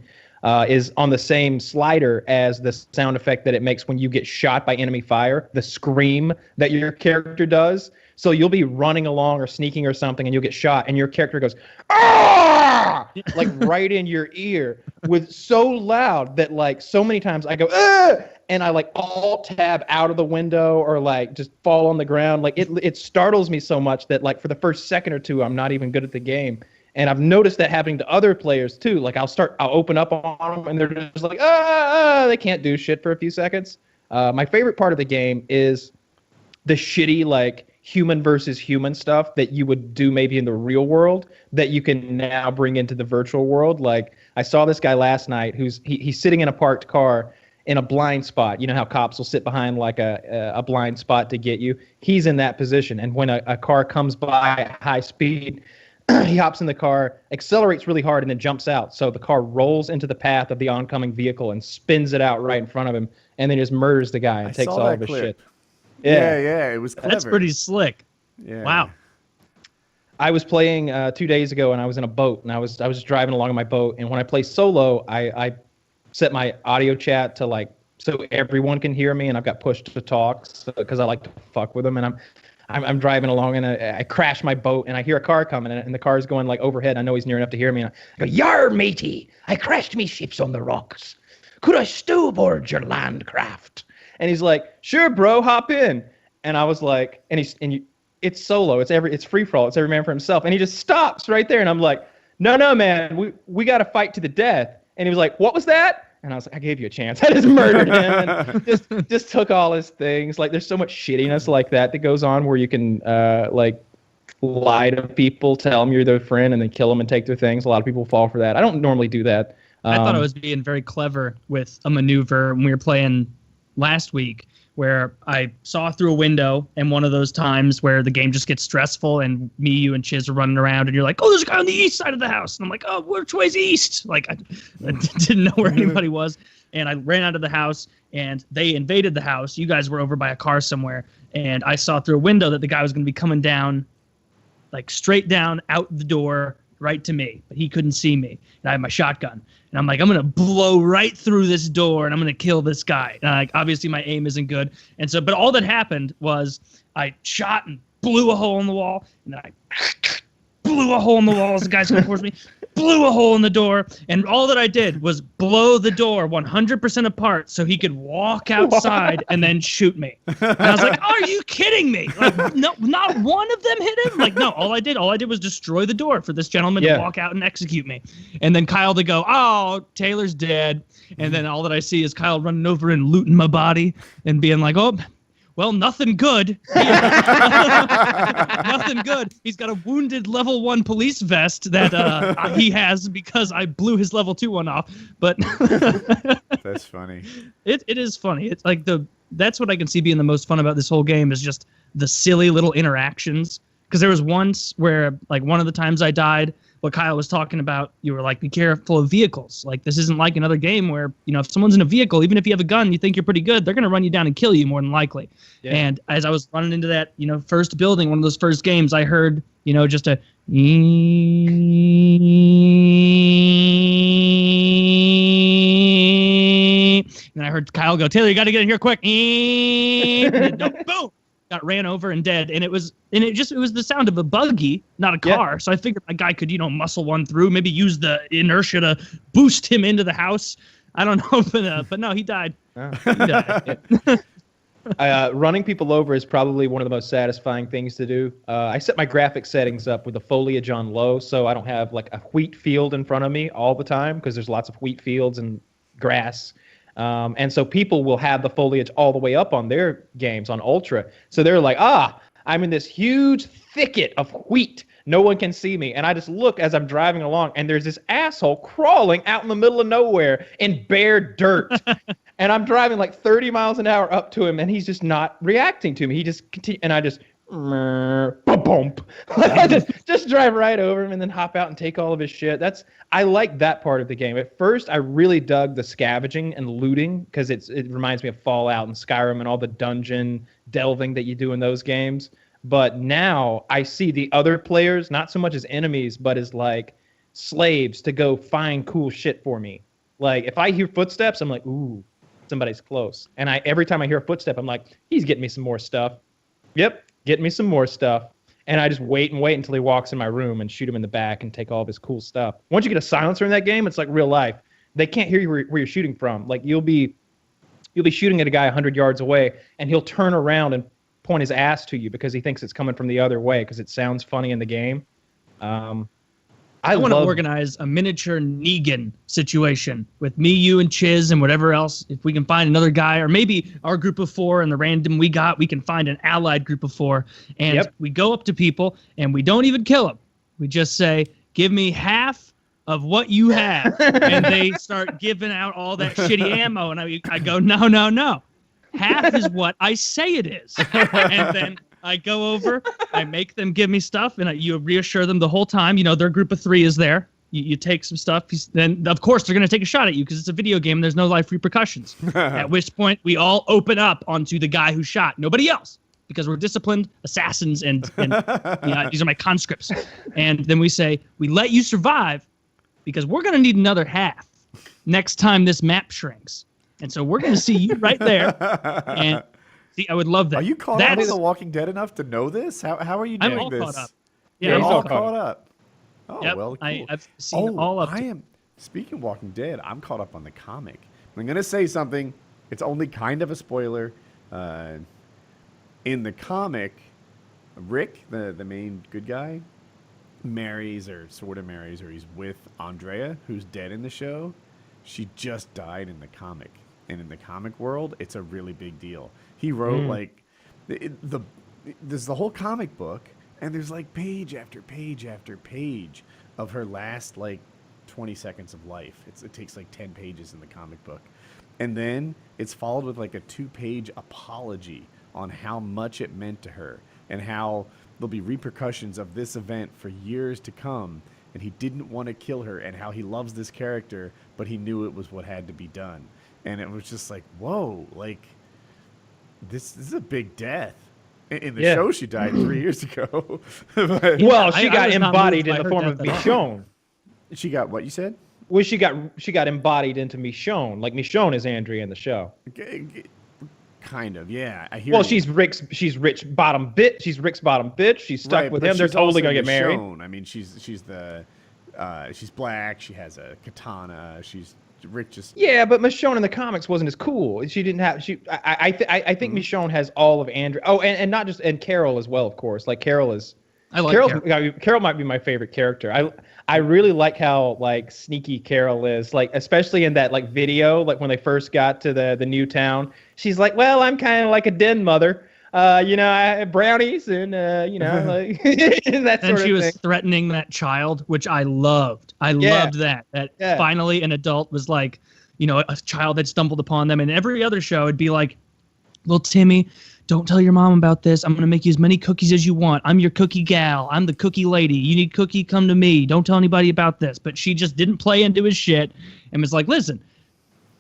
Speaker 3: is on the same slider as the sound effect that it makes when you get shot by enemy fire, the scream that your character does. So you'll be running along or sneaking or something, and you'll get shot, and your character goes, "Ah!" like right in your ear, with so loud that like so many times I go, "Ah!" and I like alt tab out of the window or like just fall on the ground. Like it startles me so much that like for the first second or two, I'm not even good at the game. And I've noticed that happening to other players too. Like I'll open up on them and they're just like, they can't do shit for a few seconds. My favorite part of the game is the shitty like human versus human stuff that you would do maybe in the real world that you can now bring into the virtual world. Like I saw this guy last night he's sitting in a parked car in a blind spot. You know how cops will sit behind like a blind spot to get you? He's in that position. And when a car comes by at high speed, he hops in the car, accelerates really hard, and then jumps out. So the car rolls into the path of the oncoming vehicle and spins it out right in front of him, and then just murders the guy and takes all of his shit.
Speaker 1: Yeah, it was clever.
Speaker 2: That's pretty slick.
Speaker 1: Yeah.
Speaker 2: Wow.
Speaker 3: I was playing 2 days ago, and I was in a boat, and I was driving along in my boat, and when I play solo, I set my audio chat to like so everyone can hear me, and I've got push to talk because I like to fuck with them, and I'm driving along, and I crash my boat, and I hear a car coming, and the car's going like overhead. I know he's near enough to hear me, and I go, "Yar, matey, I crashed me ships on the rocks. Could I stow aboard your land craft?" And he's like, "Sure, bro, hop in." And I was like, it's solo, it's free for all, it's every man for himself, and he just stops right there, and I'm like, no, man, we got to fight to the death. And he was like, "What was that?" And I was like, "I gave you a chance." I just murdered him and just took all his things. Like, there's so much shittiness like that goes on where you can like lie to people, tell them you're their friend, and then kill them and take their things. A lot of people fall for that. I don't normally do that.
Speaker 2: I thought I was being very clever with a maneuver when we were playing last week, where I saw through a window, and one of those times where the game just gets stressful and me, you, and Chiz are running around, and you're like, "Oh, there's a guy on the east side of the house." And I'm like, "Oh, which way's east?" Like, I didn't know where anybody was. And I ran out of the house, and they invaded the house. You guys were over by a car somewhere, and I saw through a window that the guy was going to be coming down, like straight down out the door, right to me. But he couldn't see me. And I had my shotgun. And I'm like, I'm going to blow right through this door, and I'm going to kill this guy. And like, obviously, my aim isn't good. And so, but all that happened was I shot and blew a hole in the wall, and then I blew a hole in the wall as the guy's coming towards me, blew a hole in the door, and all that I did was blow the door 100% apart so he could walk outside and then shoot me. And I was like, "Are you kidding me? Like, no, not one of them hit him." Like, no, all I did was destroy the door for this gentleman to walk out and execute me. And then Kyle to go, "Oh, Taylor's dead." And then all that I see is Kyle running over and looting my body and being like, "Oh, well, nothing good. Nothing good. He's got a wounded level 1 police vest that he has because I blew his level 2 one off. But
Speaker 1: that's funny.
Speaker 2: It is funny. It's like that's what I can see being the most fun about this whole game is just the silly little interactions. Because there was once where, like, one of the times I died, what Kyle was talking about, you were like, be careful of vehicles. Like, this isn't like another game where, you know, if someone's in a vehicle, even if you have a gun, you think you're pretty good, they're going to run you down and kill you more than likely. Yeah. And as I was running into that, you know, first building, one of those first games, I heard, you know, just a... And I heard Kyle go, Taylor, you got to get in here quick. And no, boom! Got ran over and dead. And it was the sound of a buggy, not a car. Yeah. So I figured a guy could, you know, muscle one through, maybe use the inertia to boost him into the house. I don't know, but no, he died. Oh. He died.
Speaker 3: Running people over is probably one of the most satisfying things to do. I set my graphic settings up with the foliage on low, so I don't have like a wheat field in front of me all the time because there's lots of wheat fields and grass. And so people will have the foliage all the way up on their games on Ultra. So they're like, I'm in this huge thicket of wheat. No one can see me. And I just look as I'm driving along, and there's this asshole crawling out in the middle of nowhere in bare dirt. And I'm driving like 30 miles an hour up to him, and he's just not reacting to me. He just continues, and I just... bump. I just drive right over him and then hop out and take all of his shit. I like that part of the game. At first, I really dug the scavenging and looting because it reminds me of Fallout and Skyrim and all the dungeon delving that you do in those games. But now I see the other players not so much as enemies, but as like slaves to go find cool shit for me. Like if I hear footsteps, I'm like, ooh, somebody's close. And every time I hear a footstep, I'm like, he's getting me some more stuff. Yep. Get me some more stuff. And I just wait until he walks in my room and shoot him in the back and take all of his cool stuff. Once you get a silencer in that game, it's like real life. They can't hear you where you're shooting from. Like you'll be shooting at a guy 100 yards away, and he'll turn around and point his ass to you because he thinks it's coming from the other way because it sounds funny in the game.
Speaker 2: I want to organize a miniature Negan situation with me, you, and Chiz and whatever else. If we can find another guy, or maybe our group of 4 and the random we can find an allied group of 4. And we go up to people and we don't even kill them. We just say, give me half of what you have. And they start giving out all that shitty ammo. And I go, no. Half is what I say it is. And then I go over, I make them give me stuff, and you reassure them the whole time. You know, their group of 3 is there. You take some stuff, then of course they're going to take a shot at you because it's a video game and there's no life repercussions. At which point we all open up onto the guy who shot, nobody else, because we're disciplined assassins and these are my conscripts. And then we say, we let you survive because we're going to need another half next time this map shrinks. And so we're going to see you right there. And see, I would love that.
Speaker 1: Are you caught up with The Walking Dead enough to know this? How are you doing this?
Speaker 2: I'm all caught up.
Speaker 1: Yeah, I'm all caught up. Oh,
Speaker 2: yep,
Speaker 1: well, cool.
Speaker 2: I've seen all of
Speaker 1: it. Speaking of Walking Dead, I'm caught up on the comic. I'm going to say something. It's only kind of a spoiler. In the comic, Rick, the main good guy, marries, or he's with Andrea, who's dead in the show. She just died in the comic. And in the comic world, it's a really big deal. He wrote there's the whole comic book, and there's like page after page after page of her last like 20 seconds of life. It takes like 10 pages in the comic book. And then it's followed with like a 2-page apology on how much it meant to her and how there'll be repercussions of this event for years to come. And he didn't want to kill her, and how he loves this character, but he knew it was what had to be done. And it was just like, whoa, like this is a big death. In the show, she died 3 years ago.
Speaker 3: Well, she got embodied in the form of Michonne.
Speaker 1: She got what you said?
Speaker 3: Well, she got embodied into Michonne. Like Michonne is Andrea in the show.
Speaker 1: Kind of, yeah. I hear.
Speaker 3: Well, she's Rick's bottom bitch. She's Rick's bottom bitch. She's stuck with him. They're totally gonna get married.
Speaker 1: I mean, she's black. She has a katana. Rick just.
Speaker 3: Yeah, but Michonne in the comics wasn't as cool. She didn't have. I think Michonne has all of Andrea. Oh, and not just, and Carol as well, of course. Like Carol is.
Speaker 2: I like Carol.
Speaker 3: Carol might be my favorite character. I really like how like sneaky Carol is, like especially in that like video, like when they first got to the new town. She's like, "Well, I'm kind of like a den mother, you know, I have brownies and you know, like that sort
Speaker 2: and she
Speaker 3: of
Speaker 2: was
Speaker 3: thing."
Speaker 2: threatening that child, which I loved. I loved that. Finally an adult was like, you know, a child had stumbled upon them. And every other show, it'd be like, "Well, Timmy, don't tell your mom about this. I'm going to make you as many cookies as you want. I'm your cookie gal. I'm the cookie lady. You need cookie, come to me. Don't tell anybody about this." But she just didn't play into his shit and was like, "Listen,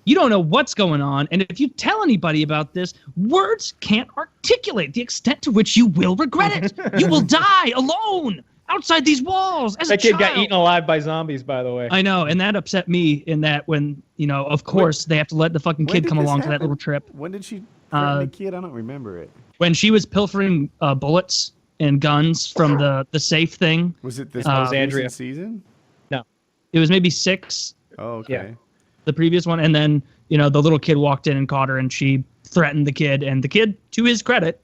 Speaker 2: you don't know what's going on. And if you tell anybody about this, words can't articulate the extent to which you will regret it. You will die alone outside these walls as a child."
Speaker 3: That kid got eaten alive by zombies, by the way.
Speaker 2: I know, and that upset me in that when, you know, of course, they have to let the fucking kid come along to that little trip.
Speaker 1: When did she threaten the kid? I don't remember it.
Speaker 2: When she was pilfering bullets and guns from the safe thing.
Speaker 1: Was it this
Speaker 3: Andrea
Speaker 1: season?
Speaker 3: No.
Speaker 2: It was maybe 6.
Speaker 1: Oh, okay.
Speaker 3: Yeah.
Speaker 2: The previous one. And then, you know, the little kid walked in and caught her, and she threatened the kid. And the kid, to his credit,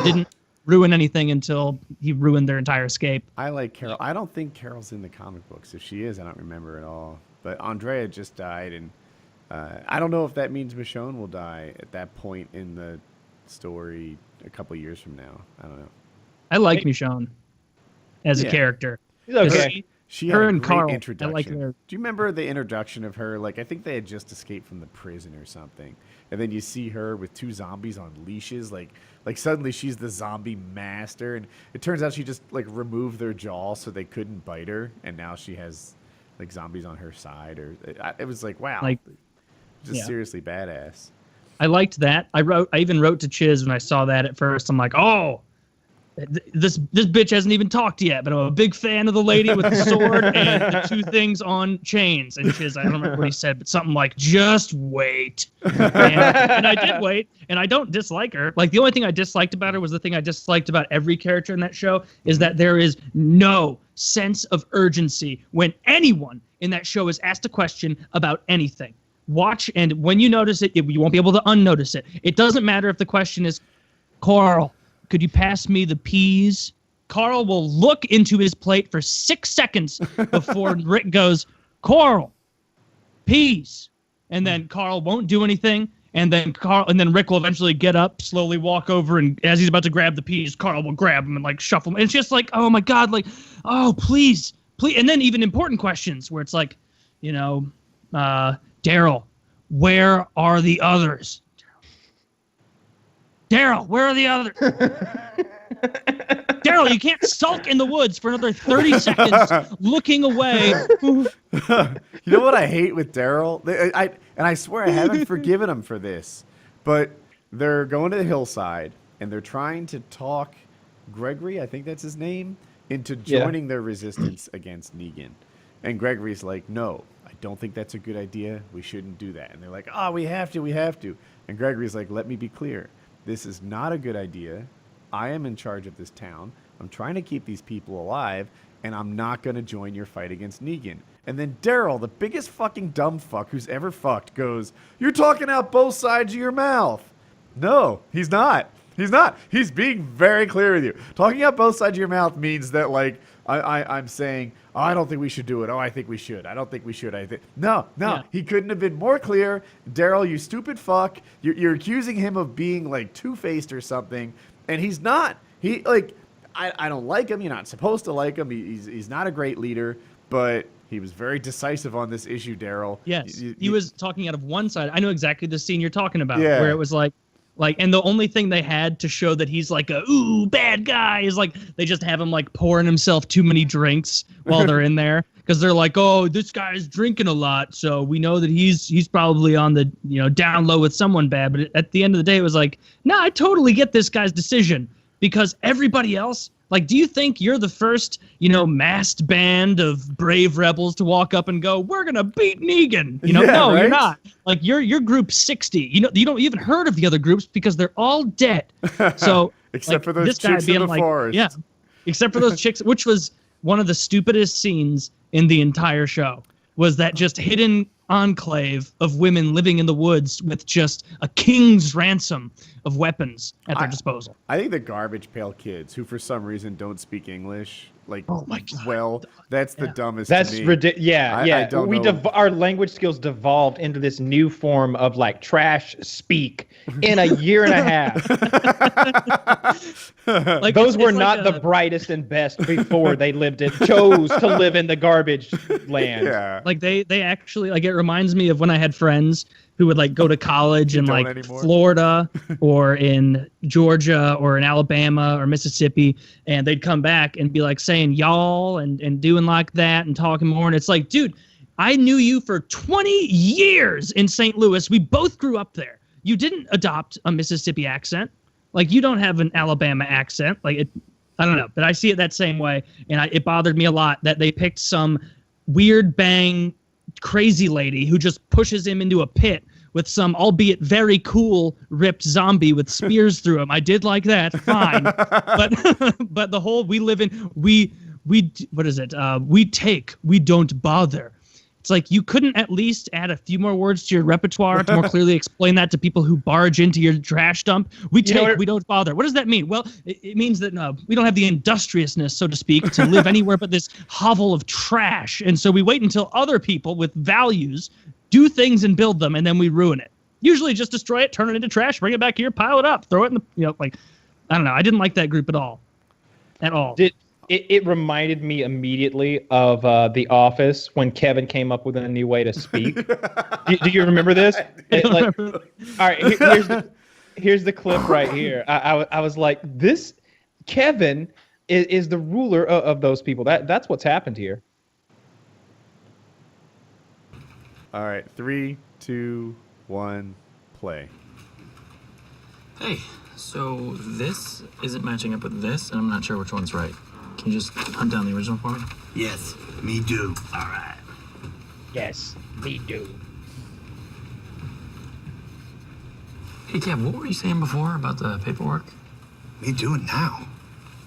Speaker 2: didn't ruin anything until he ruined their entire escape.
Speaker 1: I like Carol. I don't think Carol's in the comic books. If she is, I don't remember at all. But Andrea just died, and I don't know if that means Michonne will die at that point in the story a couple years from now. I don't know.
Speaker 2: I like Michonne as a character.
Speaker 3: He's okay.
Speaker 1: She
Speaker 2: Her
Speaker 1: had a
Speaker 2: and
Speaker 1: great
Speaker 2: Carl, I
Speaker 1: introduction.
Speaker 2: like their-
Speaker 1: Do you remember the introduction of her? Like, I think they had just escaped from the prison or something. And then you see her with 2 zombies on leashes. Like suddenly she's the zombie master. And it turns out she just, like, removed their jaw so they couldn't bite her. And now she has, like, zombies on her side. Or it was like, wow.
Speaker 2: Like,
Speaker 1: just seriously badass.
Speaker 2: I liked that. I even wrote to Chiz when I saw that at first. I'm like, oh, this bitch hasn't even talked yet, but I'm a big fan of the lady with the sword and the 2 things on chains. And Chiz, I don't remember what he said, but something like, "Just wait." And I did wait, and I don't dislike her. Like, the only thing I disliked about her was the thing I disliked about every character in that show is that there is no sense of urgency when anyone in that show is asked a question about anything. Watch, and when you notice it, you won't be able to unnotice it. It doesn't matter if the question is, "Carl, could you pass me the peas?" Carl will look into his plate for 6 seconds before Rick goes, "Carl, peas." And then Carl won't do anything. And then Rick will eventually get up, slowly walk over, and as he's about to grab the peas, Carl will grab him and like shuffle him. And it's just like, oh my God, like, oh, please. And then even important questions where it's like, you know, Daryl, where are the others? Daryl, where are the others? Daryl, you can't sulk in the woods for another 30 seconds looking away.
Speaker 1: You know what I hate with Daryl? I swear I haven't forgiven him for this, but they're going to the hillside and they're trying to talk Gregory, I think that's his name, into joining their resistance against Negan. And Gregory's like, "No, I don't think that's a good idea. We shouldn't do that." And they're like, "Oh, we have to. And Gregory's like, "Let me be clear. This is not a good idea. I am in charge of this town. I'm trying to keep these people alive, and I'm not going to join your fight against Negan." And then Daryl, the biggest fucking dumb fuck who's ever fucked, goes, "You're talking out both sides of your mouth." No, he's not. He's being very clear with you. Talking out both sides of your mouth means that, like, I'm saying, "Oh, I don't think we should do it. Oh, I think we should. I don't think we should. I think." No. Yeah. He couldn't have been more clear. Daryl, you stupid fuck. You're accusing him of being, like, two-faced or something, and he's not. He, like, I don't like him. You're not supposed to like him. He's not a great leader, but he was very decisive on this issue, Daryl.
Speaker 2: Yes, he was talking out of one side. I know exactly the scene you're talking about, where it was like, and the only thing they had to show that he's like a bad guy is like they just have him like pouring himself too many drinks while they're in there, because they're like, "Oh, this guy's drinking a lot, so we know that he's probably on the, you know, down low with someone bad." But at the end of the day, it was like, no, I totally get this guy's decision, because everybody else, like, do you think you're the first, you know, masked band of brave rebels to walk up and go, "We're gonna beat Negan"? You know, no, right? You're not. Like, you're group 60. You know, you don't even heard of the other groups because they're all dead. So
Speaker 1: except for those chicks in the forest.
Speaker 2: Yeah, except for those chicks, which was one of the stupidest scenes in the entire show. Was that just hidden enclave of women living in the woods with just a king's ransom of weapons at their disposal.
Speaker 1: I think the Garbage Pail Kids, who for some reason don't speak English, like,
Speaker 2: oh my God.
Speaker 1: well, that's the dumbest.
Speaker 3: That's
Speaker 1: to me.
Speaker 3: ridiculous. Yeah,
Speaker 1: I don't know.
Speaker 3: Our language skills devolved into this new form of like trash speak in a year and a half.
Speaker 2: Like,
Speaker 3: Those were
Speaker 2: it's
Speaker 3: not
Speaker 2: like
Speaker 3: the brightest and best before they chose to live in the garbage land.
Speaker 1: Yeah.
Speaker 2: Like they actually, like, it reminds me of when I had friends who would like go to college in like
Speaker 1: anymore.
Speaker 2: Florida or in Georgia or in Alabama or Mississippi, and they'd come back and be like saying y'all and doing like that and talking more. And it's like, dude, I knew you for 20 years in St. Louis. We both grew up there. You didn't adopt a Mississippi accent. Like, you don't have an Alabama accent. Like, I don't know, but I see it that same way. And it bothered me a lot that they picked some weird bang crazy lady who just pushes him into a pit with some, albeit very cool, ripped zombie with spears through him. I did like that, fine. But the whole we what is it? We take, we don't bother. It's like, you couldn't at least add a few more words to your repertoire to more clearly explain that to people who barge into your trash dump. We take, we don't bother. What does that mean? Well, it means that we don't have the industriousness, so to speak, to live anywhere but this hovel of trash. And so we wait until other people with values do things and build them, and then we ruin it. Usually just destroy it, turn it into trash, bring it back here, pile it up, throw it in the, like, I don't know. I didn't like that group at all. At all.
Speaker 3: It reminded me immediately of The Office when Kevin came up with a new way to speak. do you remember this? All right, here's the clip right here. I was like, this Kevin is the ruler of those people. That's what's happened here.
Speaker 1: All right, 3, 2, 1, play.
Speaker 5: Hey, so this isn't matching up with this, and I'm not sure which one's right. Can you just hunt down the original for me?
Speaker 6: Yes, me do. All right.
Speaker 3: Yes, me do.
Speaker 5: Hey, Kev, what were you saying before about the paperwork?
Speaker 6: Me do it now.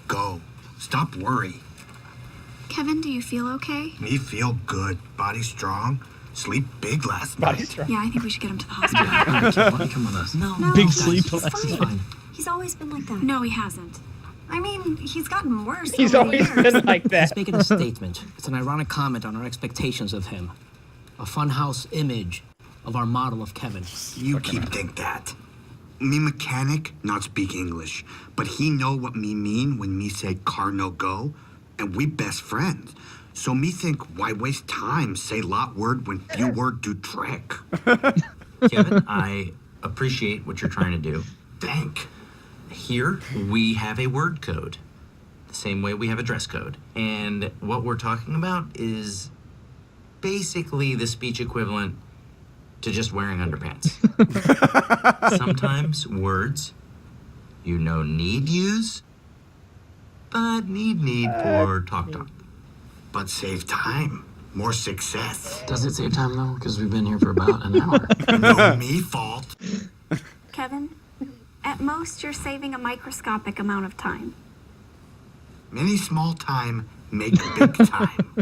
Speaker 6: Go. Stop worry.
Speaker 7: Kevin, do you feel okay?
Speaker 6: Me feel good. Body strong. Sleep big last night.
Speaker 3: Body strong.
Speaker 7: Yeah, I think we should get him to the hospital.
Speaker 5: Kev, why don't you come with us?
Speaker 7: No,
Speaker 2: Big
Speaker 7: guys,
Speaker 2: sleep
Speaker 7: he's
Speaker 2: last
Speaker 7: fine.
Speaker 8: He's always been like that.
Speaker 7: No, he hasn't.
Speaker 8: I mean, he's gotten worse.
Speaker 3: He's
Speaker 8: over the
Speaker 3: always
Speaker 8: years.
Speaker 3: been like that.
Speaker 9: He's making a statement. It's an ironic comment on our expectations of him. A funhouse image of our model of Kevin.
Speaker 6: You keep think that. Me mechanic not speak English, but he know what me mean when me say car no go, and we best friends. So me think, why waste time say lot word when few word do trick?
Speaker 5: Kevin, I appreciate what you're trying to do.
Speaker 6: Thank.
Speaker 5: Here, we have a word code, the same way we have a dress code. And what we're talking about is basically the speech equivalent to just wearing underpants. Sometimes words need use, but need for talk.
Speaker 6: But save time. More success.
Speaker 5: Does it save time though? Because we've been here for about an hour.
Speaker 6: No me fault.
Speaker 8: Kevin, at most, you're saving a microscopic amount of time.
Speaker 6: Many small time make big time.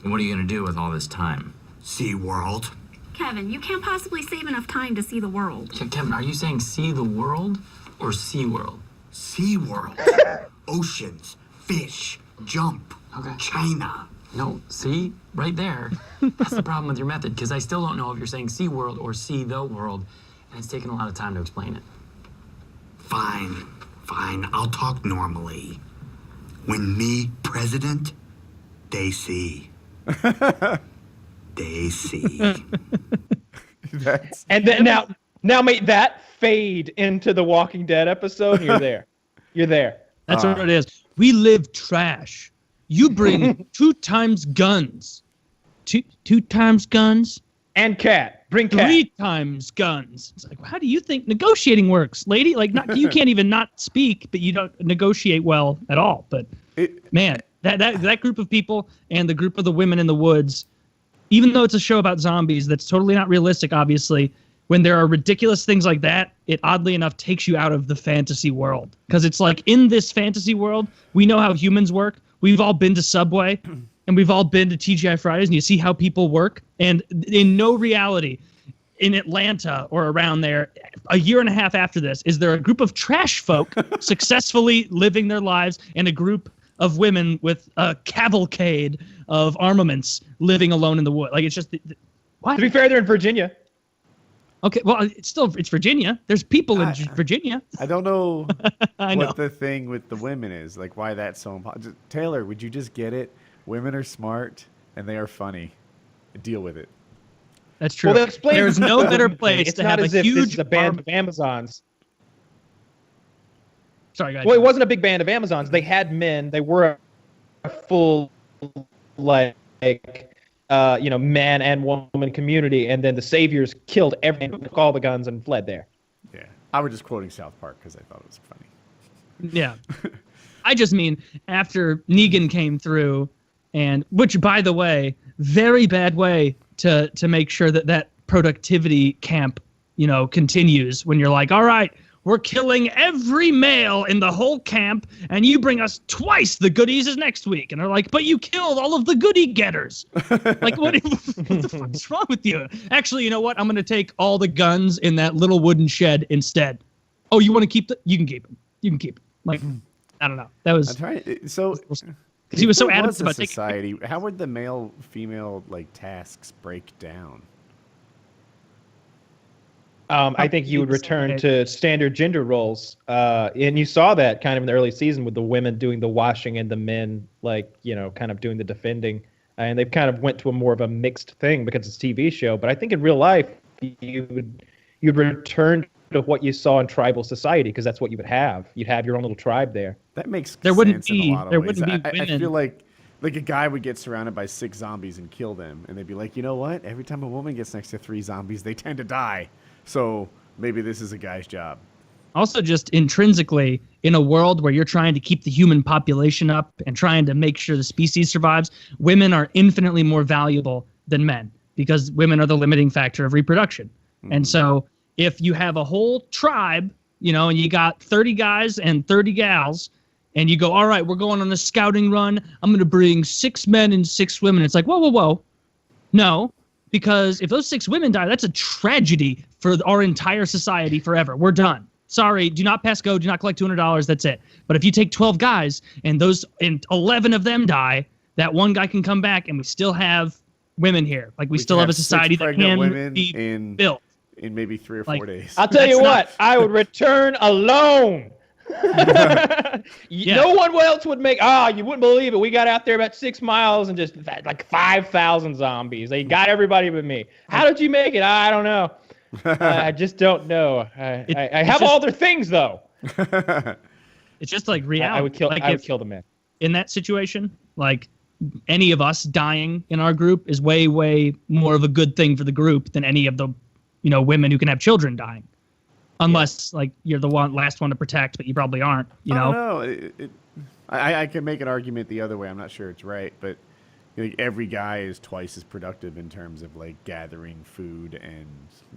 Speaker 5: And what are you going to do with all this time?
Speaker 6: See world.
Speaker 7: Kevin, you can't possibly save enough time to see the world.
Speaker 5: Kevin, are you saying see the world or sea world?
Speaker 6: Sea world. Oceans. Fish. Jump.
Speaker 5: Okay.
Speaker 6: China.
Speaker 5: No, see? Right there. That's the problem with your method, because I still don't know if you're saying sea world or see the world, and it's taken a lot of time to explain it.
Speaker 6: Fine. I'll talk normally. When me president, they see. They see.
Speaker 3: And then now make that fade into the Walking Dead episode. You're there. You're there.
Speaker 2: That's what it is. We live trash. You bring 2 times guns. Two times guns?
Speaker 3: And cat. Bring cat.
Speaker 2: 3 times guns. It's like, how do you think negotiating works, lady? Like, you can't even not speak, but you don't negotiate well at all. But man, that group of people and the group of the women in the woods, even though it's a show about zombies that's totally not realistic, obviously, when there are ridiculous things like that, it oddly enough takes you out of the fantasy world. Because it's like, in this fantasy world, we know how humans work. We've all been to Subway and we've all been to TGI Fridays, and you see how people work. And in no reality, in Atlanta or around there, a year and a half after this, is there a group of trash folk successfully living their lives and a group of women with a cavalcade of armaments living alone in the wood? Like, it's just what?
Speaker 3: To be fair, they're in Virginia.
Speaker 2: Okay, well, it's Virginia. There's people in Virginia.
Speaker 1: I don't know
Speaker 2: I know.
Speaker 1: what the thing with the women is, like why that's so important. Taylor, would you just get it? Women are smart and they are funny. Deal with it.
Speaker 2: That's true.
Speaker 3: Well,
Speaker 2: there's no better place
Speaker 3: it's
Speaker 2: to
Speaker 3: not
Speaker 2: have
Speaker 3: as
Speaker 2: a
Speaker 3: if
Speaker 2: huge
Speaker 3: this is a band of Amazons.
Speaker 2: Sorry, guys.
Speaker 3: Well, it wasn't a big band of Amazons. They had men. They were a full, man and woman community, and then the saviors killed everyone, took all the guns, and fled there.
Speaker 1: Yeah, I was just quoting South Park because I thought it was funny.
Speaker 2: Yeah. I just mean after Negan came through, and which, by the way, very bad way to make sure that productivity camp, continues when you're like, all right, we're killing every male in the whole camp, and you bring us twice the goodies as next week. And they're like, but you killed all of the goodie getters. Like, what the fuck's wrong with you? Actually, you know what? I'm going to take all the guns in that little wooden shed instead. Oh, you want to keep you can keep them. You can keep them. Like, I don't know. That was...
Speaker 1: I'm trying, so...
Speaker 2: Because he was so
Speaker 1: If it
Speaker 2: adamant about
Speaker 1: society. How would the male-female tasks break down?
Speaker 3: I think you would return to standard gender roles, and you saw that kind of in the early season with the women doing the washing and the men, kind of doing the defending, and they kind of went to a more of a mixed thing because it's a TV show. But I think in real life, you'd return to what you saw in tribal society because that's what you would have. You'd have your own little tribe there.
Speaker 1: That makes
Speaker 2: there
Speaker 1: sense
Speaker 2: wouldn't
Speaker 1: in
Speaker 2: be
Speaker 1: a lot of
Speaker 2: there
Speaker 1: ways.
Speaker 2: wouldn't be women.
Speaker 1: I feel like a guy would get surrounded by 6 zombies and kill them, and they'd be like, you know what? Every time a woman gets next to 3 zombies, they tend to die. So maybe this is a guy's job.
Speaker 2: Also, just intrinsically, in a world where you're trying to keep the human population up and trying to make sure the species survives, women are infinitely more valuable than men because women are the limiting factor of reproduction. Mm-hmm. And so if you have a whole tribe, and you got 30 guys and 30 gals, and you go, all right, we're going on a scouting run. I'm going to bring 6 men and 6 women. It's like, whoa. No. Because if those 6 women die, that's a tragedy for our entire society forever. We're done. Sorry, do not pass go, do not collect $200, that's it. But if you take 12 guys and 11 of them die, that one guy can come back and we still have women here. Like we still have a society that can be built.
Speaker 1: In maybe 3 or 4 days.
Speaker 3: I'll tell you what, I would return alone. No one else would make. You wouldn't believe it. We got out there about 6 miles and just like 5,000 zombies. They got everybody but me. How did you make it? I don't know. I just don't know. I have all their things though.
Speaker 2: It's just like reality.
Speaker 3: I would kill. I would kill the man.
Speaker 2: In that situation, like any of us dying in our group is way, way more of a good thing for the group than any of the, women who can have children dying. Unless you're the last one to protect, but you probably aren't.
Speaker 1: No, I can make an argument the other way. I'm not sure it's right, but every guy is twice as productive in terms of gathering food and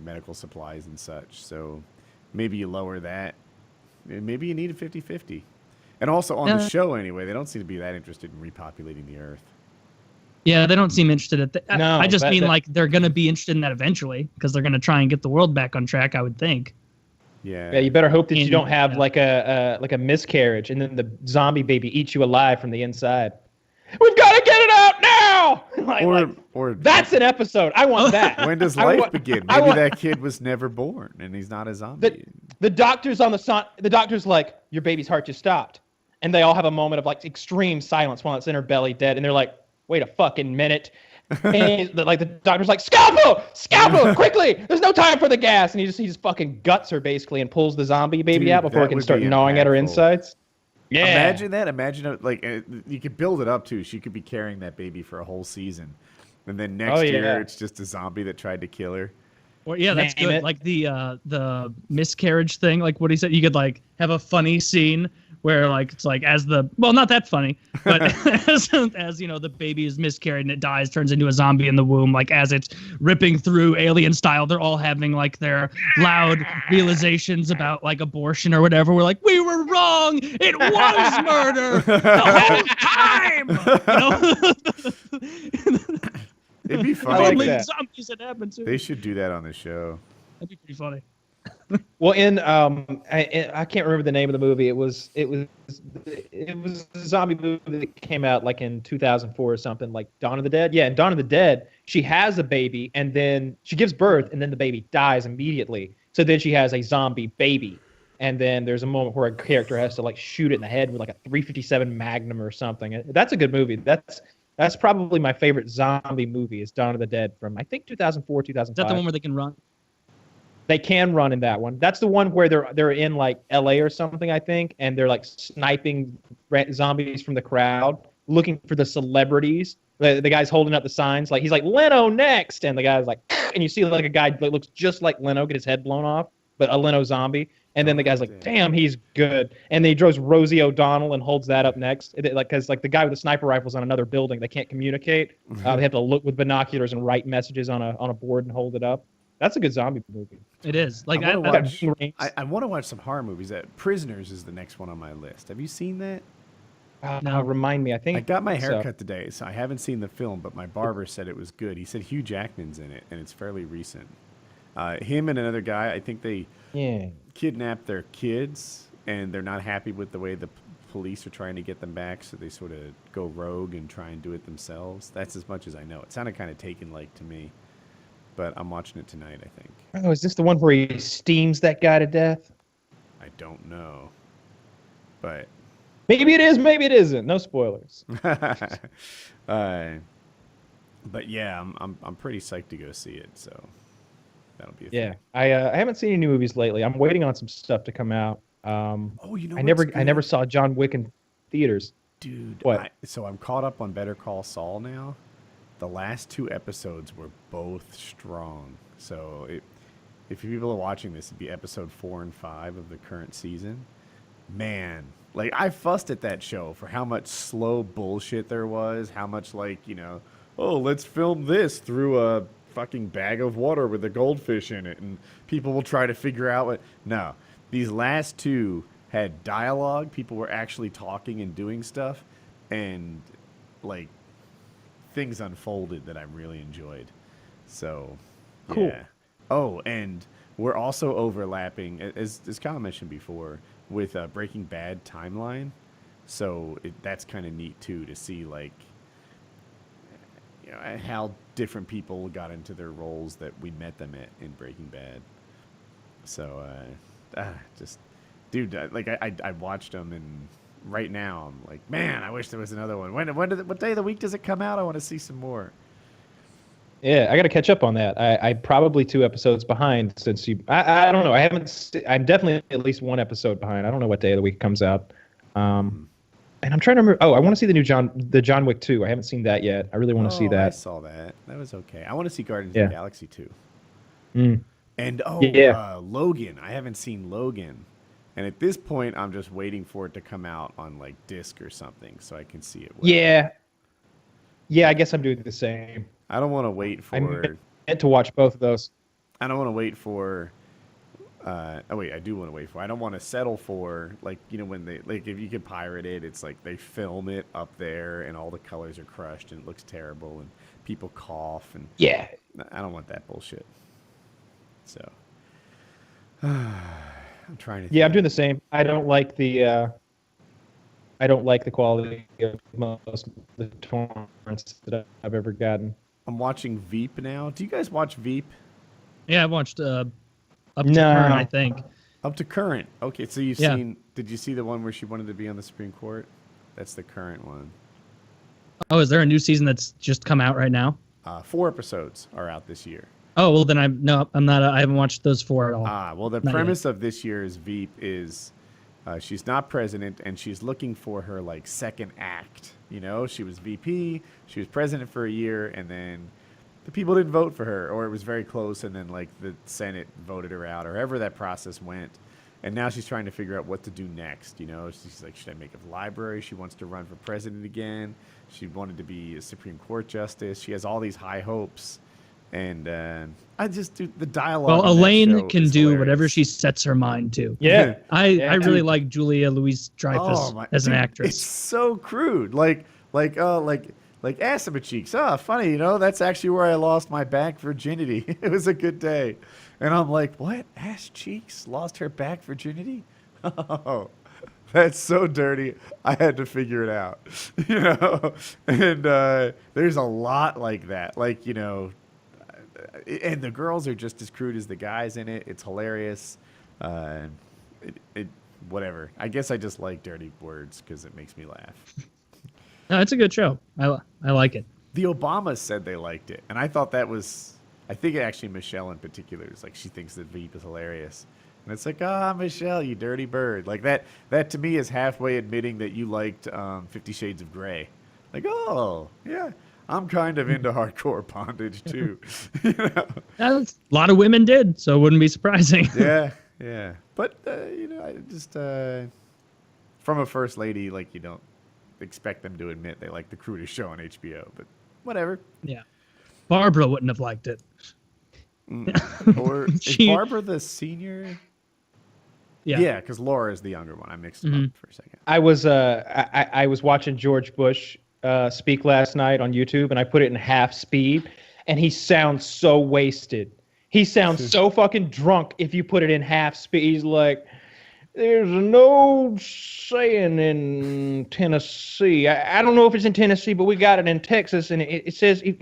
Speaker 1: medical supplies and such. So maybe you lower that. Maybe you need a 50-50. And also on the show anyway, they don't seem to be that interested in repopulating the Earth.
Speaker 2: Yeah, they don't seem interested at that.
Speaker 3: No,
Speaker 2: I just mean they're going to be interested in that eventually because they're going to try and get the world back on track, I would think.
Speaker 1: Yeah.
Speaker 3: Yeah, you better hope that you don't have like a miscarriage and then the zombie baby eats you alive from the inside. We've got to get it out now.
Speaker 1: or
Speaker 3: that's an episode. I want that.
Speaker 1: When does life begin? Maybe that kid was never born and he's not a zombie.
Speaker 3: The doctor's on the doctor's like, your baby's heart just stopped, and they all have a moment of extreme silence while it's in her belly dead, and they're like, wait a fucking minute. And the doctor's like, scalpel, quickly! There's no time for the gas, and he just fucking guts her basically and pulls the zombie baby out before it can start gnawing at her insides. Yeah.
Speaker 1: Imagine that. Imagine you could build it up too. She could be carrying that baby for a whole season, and then next year it's just a zombie that tried to kill her.
Speaker 2: Well, yeah, that's good. It. Like the miscarriage thing, like what he said, you could have a funny scene where it's as not that funny, but as the baby is miscarried and it dies, turns into a zombie in the womb, as it's ripping through alien style, they're all having their loud realizations about abortion or whatever. We're like, we were wrong. It was murder the whole time.
Speaker 1: It'd be
Speaker 3: I
Speaker 1: funny.
Speaker 3: like
Speaker 2: Only
Speaker 3: that.
Speaker 2: zombies that happen to.
Speaker 1: They should do that on the show.
Speaker 2: That'd be pretty funny.
Speaker 3: Well, I can't remember the name of the movie. It was a zombie movie that came out like in 2004 or something, like Dawn of the Dead. Yeah, in Dawn of the Dead, she has a baby and then she gives birth and then the baby dies immediately. So then she has a zombie baby. And then there's a moment where a character has to like shoot it in the head with like a .357 Magnum or something. That's a good movie. That's probably my favorite zombie movie is Dawn of the Dead from I think 2004, 2005.
Speaker 2: Is that the one where they can run?
Speaker 3: They can run in that one. That's the one where they're in like LA or something, I think, and they're like sniping zombies from the crowd, looking for the celebrities. The guy's holding up the signs, like he's like Leno next, and the guy's like, and you see like a guy that looks just like Leno get his head blown off, but a Leno zombie, and then the guy's like, damn, he's good, and then he draws Rosie O'Donnell and holds that up next, because like the guy with the sniper rifle's on another building, they can't communicate. They have to look with binoculars and write messages on a board and hold it up. That's a good zombie movie.
Speaker 2: It is. Like
Speaker 1: I want to watch some horror movies. That Prisoners is the next one on my list. Have you seen that?
Speaker 3: No, remind me. I think
Speaker 1: I got my hair cut today, so I haven't seen the film, but my barber said it was good. He said Hugh Jackman's in it, and it's fairly recent. Him and another guy, I think they kidnapped their kids, and they're not happy with the way the police are trying to get them back, so they sort of go rogue and try and do it themselves. That's as much as I know. It sounded kind of Taken-like to me. But I'm watching it tonight, I think.
Speaker 3: Oh, is this the one where he steams that guy to death?
Speaker 1: I don't know. But
Speaker 3: maybe it is, maybe it isn't. No spoilers.
Speaker 1: But yeah, I'm pretty psyched to go see it, so that'll be a thing.
Speaker 3: I haven't seen any new movies lately. I'm waiting on some stuff to come out.
Speaker 1: You know,
Speaker 3: I never saw John Wick in theaters.
Speaker 1: Dude,
Speaker 3: what?
Speaker 1: So I'm caught up on Better Call Saul now. The last 2 episodes were both strong. So if people are watching this, it'd be episode 4 and 5 of the current season. Man, like I fussed at that show for how much slow bullshit there was, how much like, oh, let's film this through a fucking bag of water with a goldfish in it, and people will try to figure out what. No, these last 2 had dialogue. People were actually talking and doing stuff, and like things unfolded that I really enjoyed. So,
Speaker 3: cool.
Speaker 1: Yeah. Oh, and we're also overlapping, as Kyle mentioned before, with Breaking Bad timeline. So that's kind of neat too to see like how different people got into their roles that we met them at in Breaking Bad. So just dude, like I watched them, and right now I'm like, man, I wish there was another one. What day of the week does it come out? I want to see some more.
Speaker 3: Yeah, I got to catch up on that. I probably 2 episodes behind since you. I don't know. I'm definitely at least 1 episode behind. I don't know what day of the week it comes out. And I'm trying to remember. Oh, I want to see the John Wick 2. I haven't seen that yet. I really want to see that.
Speaker 1: I saw that. That was okay. I want to see Guardians of the Galaxy 2. And Logan. I haven't seen Logan. And at this point, I'm just waiting for it to come out on like disc or something so I can see it. Well.
Speaker 3: Yeah, I guess I'm doing the same.
Speaker 1: I don't want to wait for.
Speaker 3: I meant to watch both of those.
Speaker 1: I don't want to wait for. I do want to wait for. I don't want to settle for like when they like if you can pirate it, it's like they film it up there and all the colors are crushed and it looks terrible and people cough and I don't want that bullshit. So I'm trying to.
Speaker 3: Yeah, I'm doing the same. I don't like the quality of most of the torrents that I've ever gotten.
Speaker 1: I'm watching Veep now. Do you guys watch Veep?
Speaker 2: Yeah, I watched Up to Current, I think.
Speaker 1: Up to Current. Okay, so you've seen. Did you see the one where she wanted to be on the Supreme Court? That's the current one.
Speaker 2: Oh, is there a new season that's just come out right now?
Speaker 1: 4 episodes are out this year.
Speaker 2: Oh well, then I'm not. I haven't watched those 4 at all.
Speaker 1: Well, the premise of this year's Veep is she's not president and she's looking for her like second act. She was VP, she was president for a year, and then the people didn't vote for her, or it was very close, and then like the Senate voted her out, or however that process went. And now she's trying to figure out what to do next. She's like, should I make a library? She wants to run for president again. She wanted to be a Supreme Court justice. She has all these high hopes. And I just do the dialogue.
Speaker 2: Well, Elaine can do whatever she sets her mind to.
Speaker 3: Yeah.
Speaker 2: I really like Julia Louis-Dreyfus as an actress.
Speaker 1: It's so crude. Like Like, ass in my cheeks. Oh, funny, that's actually where I lost my back virginity. It was a good day. And I'm like, what? Ass cheeks? Lost her back virginity? Oh, that's so dirty. I had to figure it out. And there's a lot like that. Like, and the girls are just as crude as the guys in it. It's hilarious. Whatever. I guess I just like dirty words because it makes me laugh.
Speaker 2: No, it's a good show. I like it.
Speaker 1: The Obamas said they liked it, and I thought that was. I think actually Michelle in particular is like she thinks that Veep is hilarious, and it's like, Michelle, you dirty bird. Like that to me is halfway admitting that you liked 50 Shades of Grey. Like, oh yeah, I'm kind of into hardcore bondage too.
Speaker 2: A lot of women did, so it wouldn't be surprising.
Speaker 1: Yeah. But I just from a first lady, like, you don't expect them to admit they like the crudest show on HBO, but whatever.
Speaker 2: Yeah. Barbara wouldn't have liked it.
Speaker 1: Or is Barbara the senior? Yeah, because Laura is the younger one. I mixed them up for a second.
Speaker 3: I was watching George Bush speak last night on YouTube, and I put it in half speed, and he sounds so wasted. He sounds so fucking drunk if you put it in half speed. He's like, there's no saying in Tennessee. I don't know if it's in Tennessee, but we got it in Texas, and it says, if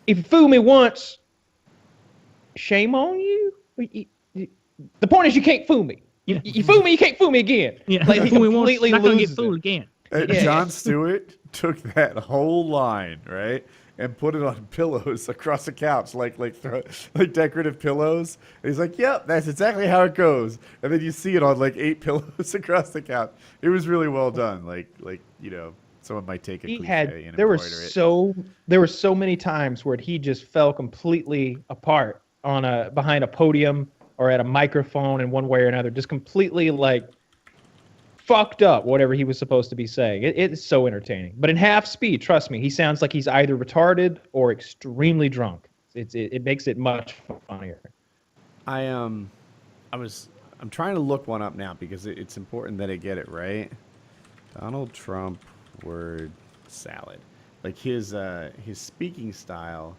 Speaker 3: you fool me once, shame on you. The point is you can't fool me. You fool me, you can't fool me again.
Speaker 2: Yeah,
Speaker 3: like, he completely
Speaker 2: not gonna get
Speaker 3: loses
Speaker 2: fooled
Speaker 3: it.
Speaker 2: again.
Speaker 1: Jon Stewart took that whole line, right, and put it on pillows across the couch, like decorative pillows. And he's like, "Yep, that's exactly how it goes." And then you see it on like 8 pillows across the couch. It was really well done. Like someone might take a cliche and embroider it.
Speaker 3: There were so many times where he just fell completely apart behind a podium or at a microphone in one way or another, just completely like fucked up whatever he was supposed to be saying. It's so entertaining. But in half speed, trust me, he sounds like he's either retarded or extremely drunk. It makes it much funnier.
Speaker 1: I'm trying to look one up now because it's important that I get it right. Donald Trump word salad. Like his speaking style.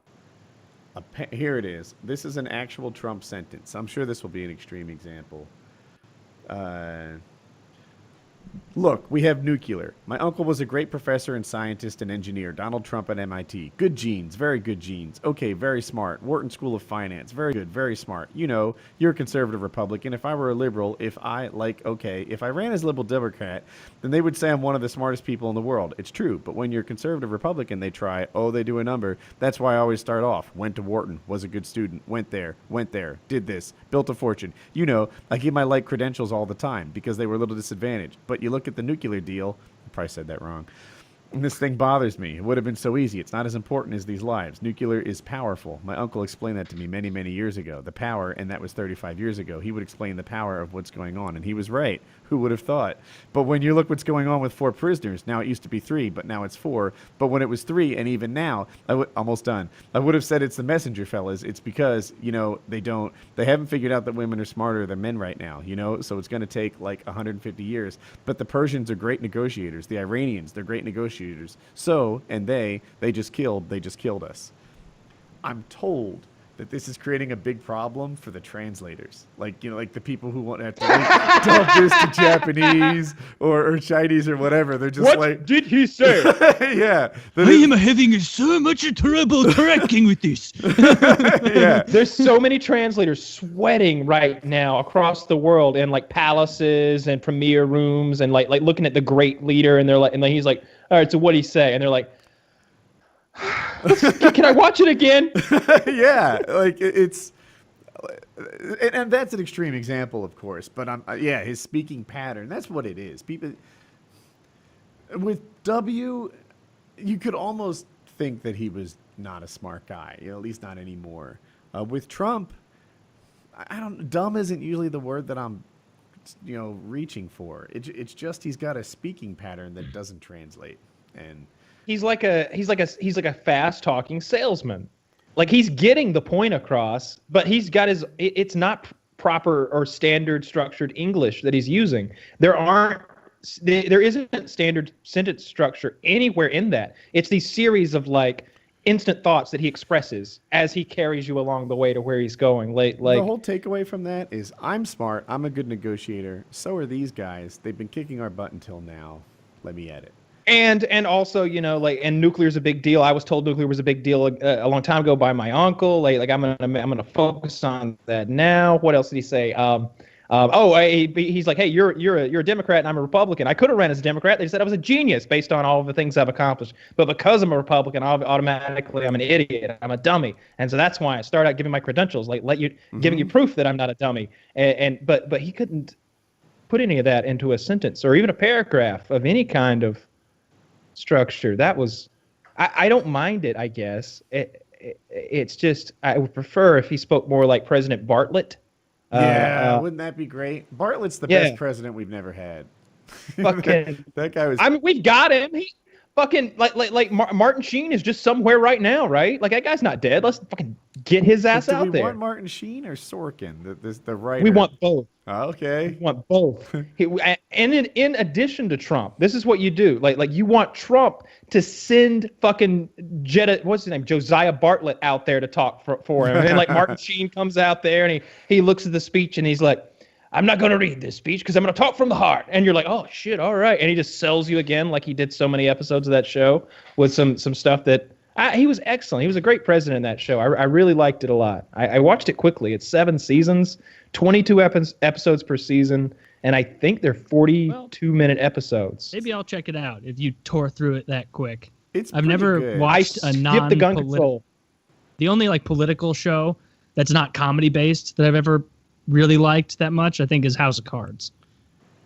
Speaker 1: Here it is. This is an actual Trump sentence. I'm sure this will be an extreme example. Look, we have nuclear. My uncle was a great professor and scientist and engineer. Donald Trump at MIT. Good genes, very good genes. Okay, very smart. Wharton School of Finance. Very good, very smart. You're a conservative Republican. If I were a liberal, if I ran as a liberal Democrat, then they would say I'm one of the smartest people in the world. It's true, but when you're a conservative Republican, they do a number. That's why I always start off. Went to Wharton, was a good student, went there, did this, built a fortune. I give my light credentials all the time because they were a little disadvantaged. But you look at the nuclear deal, I probably said that wrong. And this thing bothers me. It would have been so easy. It's not as important as these lives. Nuclear is powerful. My uncle explained that to me many, many years ago. The power, and that was 35 years ago. He would explain the power of what's going on, and he was right. Who would have thought? But when you look what's going on with 4 prisoners, now it used to be 3, but now it's 4. But when it was 3, and even now, almost done. I would have said it's the messenger, fellas. It's because, they haven't figured out that women are smarter than men right now, so it's going to take like 150 years. But the Persians are great negotiators. The Iranians, they're great negotiators. So, and they just killed us. I'm told that this is creating a big problem for the translators. Like the people who want to have to talk this to Japanese or Chinese or whatever. They're just
Speaker 4: what did he say?
Speaker 1: Yeah.
Speaker 2: I am having so much trouble correcting with this.
Speaker 1: Yeah.
Speaker 3: There's so many translators sweating right now across the world in like palaces and premier rooms and like looking at the great leader and he's like, all right, so what'd he say? And they're like, can I watch it again?
Speaker 1: Yeah, like it's, and that's an extreme example, of course. But his speaking pattern. That's what it is. People with W, you could almost think that he was not a smart guy. At least not anymore. With Trump, dumb isn't usually the word that I'm, reaching for. It's just he's got a speaking pattern that doesn't translate, and.
Speaker 3: He's like a fast talking salesman. Like he's getting the point across, but he's got it's not proper or standard structured English that he's using. There aren't there isn't standard sentence structure anywhere in that. It's these series of like instant thoughts that he expresses as he carries you along the way to where he's going. Like
Speaker 1: the whole takeaway from that is I'm smart. I'm a good negotiator. So are these guys. They've been kicking our butt until now. Let me edit.
Speaker 3: And also, you know, like, and nuclear is a big deal. I was told nuclear was a big deal a long time ago by my uncle. Like I'm gonna focus on that now. What else did he say? He's like, hey, you're a Democrat and I'm a Republican. I could have ran as a Democrat. They said I was a genius based on all of the things I've accomplished. But because I'm a Republican, automatically I'm an idiot. I'm a dummy. And so that's why I started out giving my credentials, like giving you proof that I'm not a dummy. But he couldn't put any of that into a sentence or even a paragraph of any kind of structure. That was, I don't mind it, I guess. It's just, I would prefer if he spoke more like President Bartlett.
Speaker 1: Wouldn't that be great? Bartlett's the best president we've never had.
Speaker 3: Fucking,
Speaker 1: that guy was.
Speaker 3: I mean, we've got him. He fucking like Martin Sheen is just somewhere right now, right? Like that guy's not dead. Let's fucking get his ass out there.
Speaker 1: Do we want Martin Sheen or Sorkin, the writer?
Speaker 3: We want both.
Speaker 1: Oh, okay.
Speaker 3: We want both. And in addition to Trump, this is what you do. Like you want Trump to send fucking what's his name, Josiah Bartlett out there to talk for him. And then like Martin Sheen comes out there and he looks at the speech and he's like, I'm not going to read this speech because I'm going to talk from the heart. And you're like, oh shit, all right. And he just sells you again like he did so many episodes of that show with some stuff that he was excellent. He was a great president in that show. I really liked it a lot. I watched it quickly. It's 7 seasons, 22 episodes per season, and I think they're 42-minute episodes.
Speaker 2: Maybe I'll check it out if you tore through it that quick.
Speaker 1: I've
Speaker 2: never watched a
Speaker 3: the gun control.
Speaker 2: The only like political show that's not comedy based that I've ever really liked that much, I think, is House of Cards.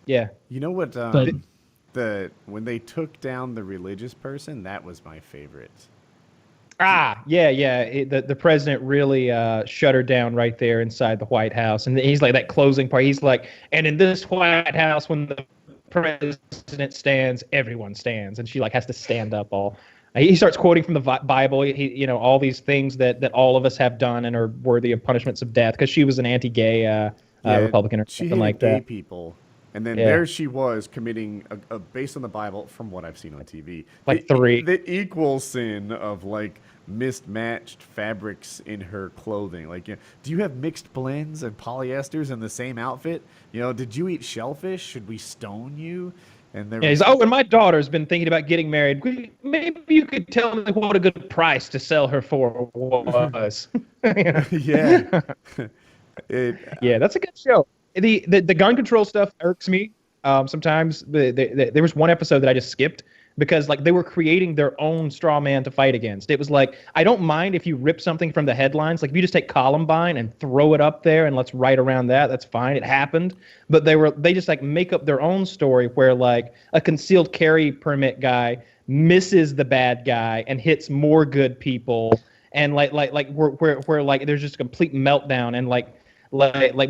Speaker 3: Yeah.
Speaker 1: You know what? When they took down the religious person, that was my favorite.
Speaker 3: The president really shut her down right there inside the White House. And he's like, that closing part, he's like, and in this White House, when the president stands, everyone stands. And she like has to stand up all. He starts quoting from the Bible, all these things that all of us have done and are worthy of punishments of death, because she was an anti-gay Republican or something like that.
Speaker 1: Gay people. And then there she was committing, based on the Bible, from what I've seen on TV, the equal sin of like mismatched fabrics in her clothing. Like, do you have mixed blends and polyesters in the same outfit? Did you eat shellfish? Should we stone you? And
Speaker 3: he's like, and my daughter's been thinking about getting married. Maybe you could tell me what a good price to sell her for was.
Speaker 1: Yeah.
Speaker 3: That's a good show. The gun control stuff irks me sometimes. There was one episode that I just skipped because like they were creating their own straw man to fight against. It was like, I don't mind if you rip something from the headlines. Like if you just take Columbine and throw it up there and let's write around that, that's fine. It happened. But they just like make up their own story where like a concealed carry permit guy misses the bad guy and hits more good people. And like where like there's just a complete meltdown and like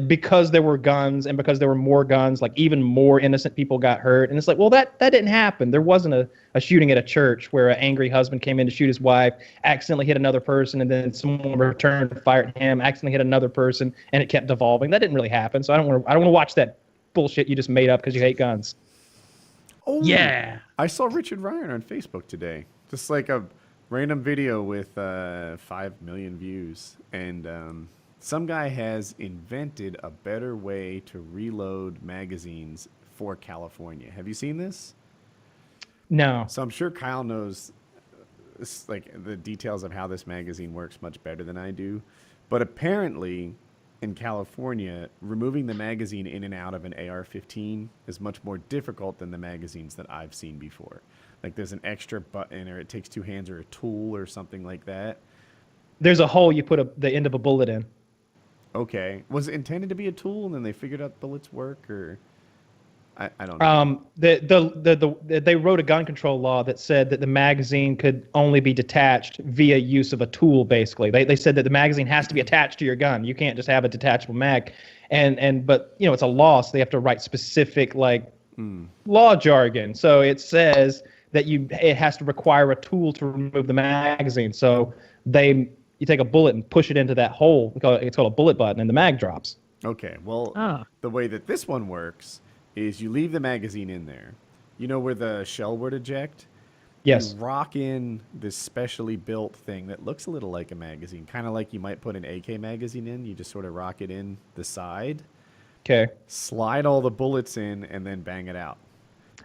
Speaker 3: because there were guns and because there were more guns, like even more innocent people got hurt. And it's like, well, that didn't happen. There wasn't a shooting at a church where an angry husband came in to shoot his wife, accidentally hit another person, and then someone returned fire at him, accidentally hit another person, and it kept devolving. That didn't really happen. So I don't want to watch that bullshit you just made up because you hate guns.
Speaker 1: Oh yeah, I saw Richard Ryan on Facebook today. Just like a random video with 5 million views, and some guy has invented a better way to reload magazines for California. Have you seen this?
Speaker 3: No.
Speaker 1: So I'm sure Kyle knows like the details of how this magazine works much better than I do. But apparently in California, removing the magazine in and out of an AR-15 is much more difficult than the magazines that I've seen before. Like there's an extra button, or it takes 2 hands, or a tool or something like that.
Speaker 3: There's a hole you put the end of a bullet in.
Speaker 1: Okay. Was it intended to be a tool and then they figured out bullets work, or I don't know.
Speaker 3: They wrote a gun control law that said that the magazine could only be detached via use of a tool, basically. They said that the magazine has to be attached to your gun. You can't just have a detachable mag. But it's a law, so they have to write specific law jargon. So it says that it has to require a tool to remove the magazine. So you take a bullet and push it into that hole. It's called a bullet button, and the mag drops.
Speaker 1: Okay, well, the way that this one works is you leave the magazine in there, You know where the shell would eject?
Speaker 3: Yes.
Speaker 1: You rock in this specially built thing that looks a little like a magazine, kind of like you might put an AK magazine in. You just sort of rock it in the side.
Speaker 3: Okay.
Speaker 1: Slide all the bullets in and then bang it out.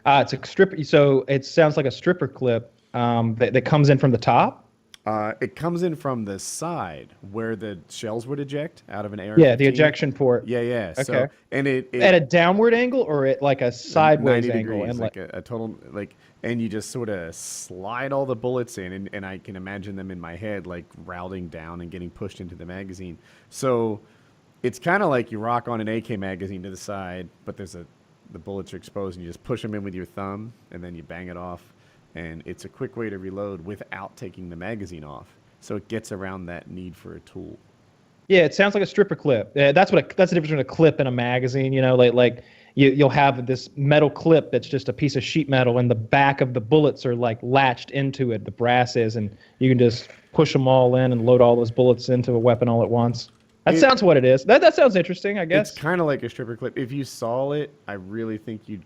Speaker 3: It's a stripper. So it sounds like a stripper clip that comes in from the top.
Speaker 1: It comes in from the side where the shells would eject out of an AR-15.
Speaker 3: Yeah, the ejection port.
Speaker 1: Yeah.
Speaker 3: Okay.
Speaker 1: So, and it
Speaker 3: at a downward angle or at like a sideways
Speaker 1: 90
Speaker 3: angle,
Speaker 1: degrees,
Speaker 3: and
Speaker 1: like a total like, and you just sort of slide all the bullets in, and I can imagine them in my head like routing down and getting pushed into the magazine. So it's kind of like you rock on an AK magazine to the side, but the bullets are exposed, and you just push them in with your thumb, and then you bang it off. And it's a quick way to reload without taking the magazine off. So it gets around that need for a tool.
Speaker 3: Yeah, it sounds like a stripper clip. That's the difference between a clip and a magazine. You know, like you'll have this metal clip that's just a piece of sheet metal, and the back of the bullets are like latched into it. The brass is, and you can just push them all in and load all those bullets into a weapon all at once. That sounds what it is. That sounds interesting, I guess.
Speaker 1: It's kind of like a stripper clip. If you saw it, I really think you'd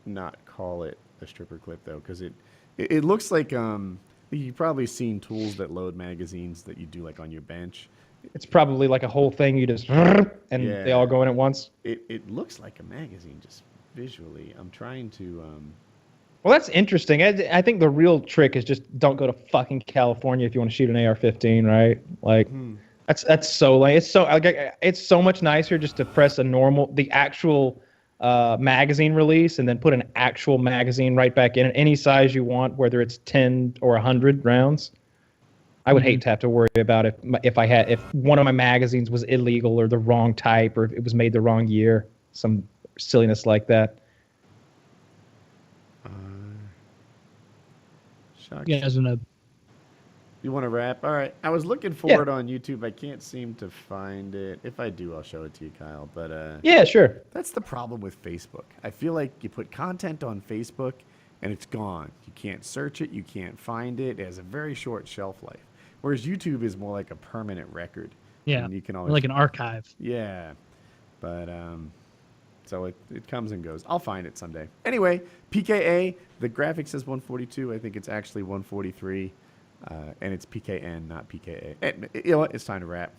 Speaker 1: not call it a stripper clip though, because it looks like you've probably seen tools that load magazines that you do like on your bench.
Speaker 3: It's probably like a whole thing. You just and they all go in at once.
Speaker 1: It looks like a magazine just visually. I'm trying to.
Speaker 3: Well, that's interesting. I think the real trick is just don't go to fucking California if you want to shoot an AR-15, right? Like that's so like it's so much nicer just to press the actual magazine release and then put an actual magazine right back in any size you want, whether it's 10 or 100 rounds. I would hate to have to worry about if one of my magazines was illegal or the wrong type or if it was made the wrong year, some silliness like that.
Speaker 2: You guys wanna?
Speaker 1: You want to wrap? All right. I was looking for it on YouTube. I can't seem to find it. If I do, I'll show it to you, Kyle. But
Speaker 3: yeah, sure.
Speaker 1: That's the problem with Facebook. I feel like you put content on Facebook and it's gone. You can't search it. You can't find it. It has a very short shelf life. Whereas YouTube is more like a permanent record.
Speaker 2: Yeah.
Speaker 1: And you can always,
Speaker 2: like an archive.
Speaker 1: Yeah. But so it comes and goes. I'll find it someday. Anyway, PKA. The graphic says 142. I think it's actually 143. And it's PKN, not PKA. You know what? It's time to wrap.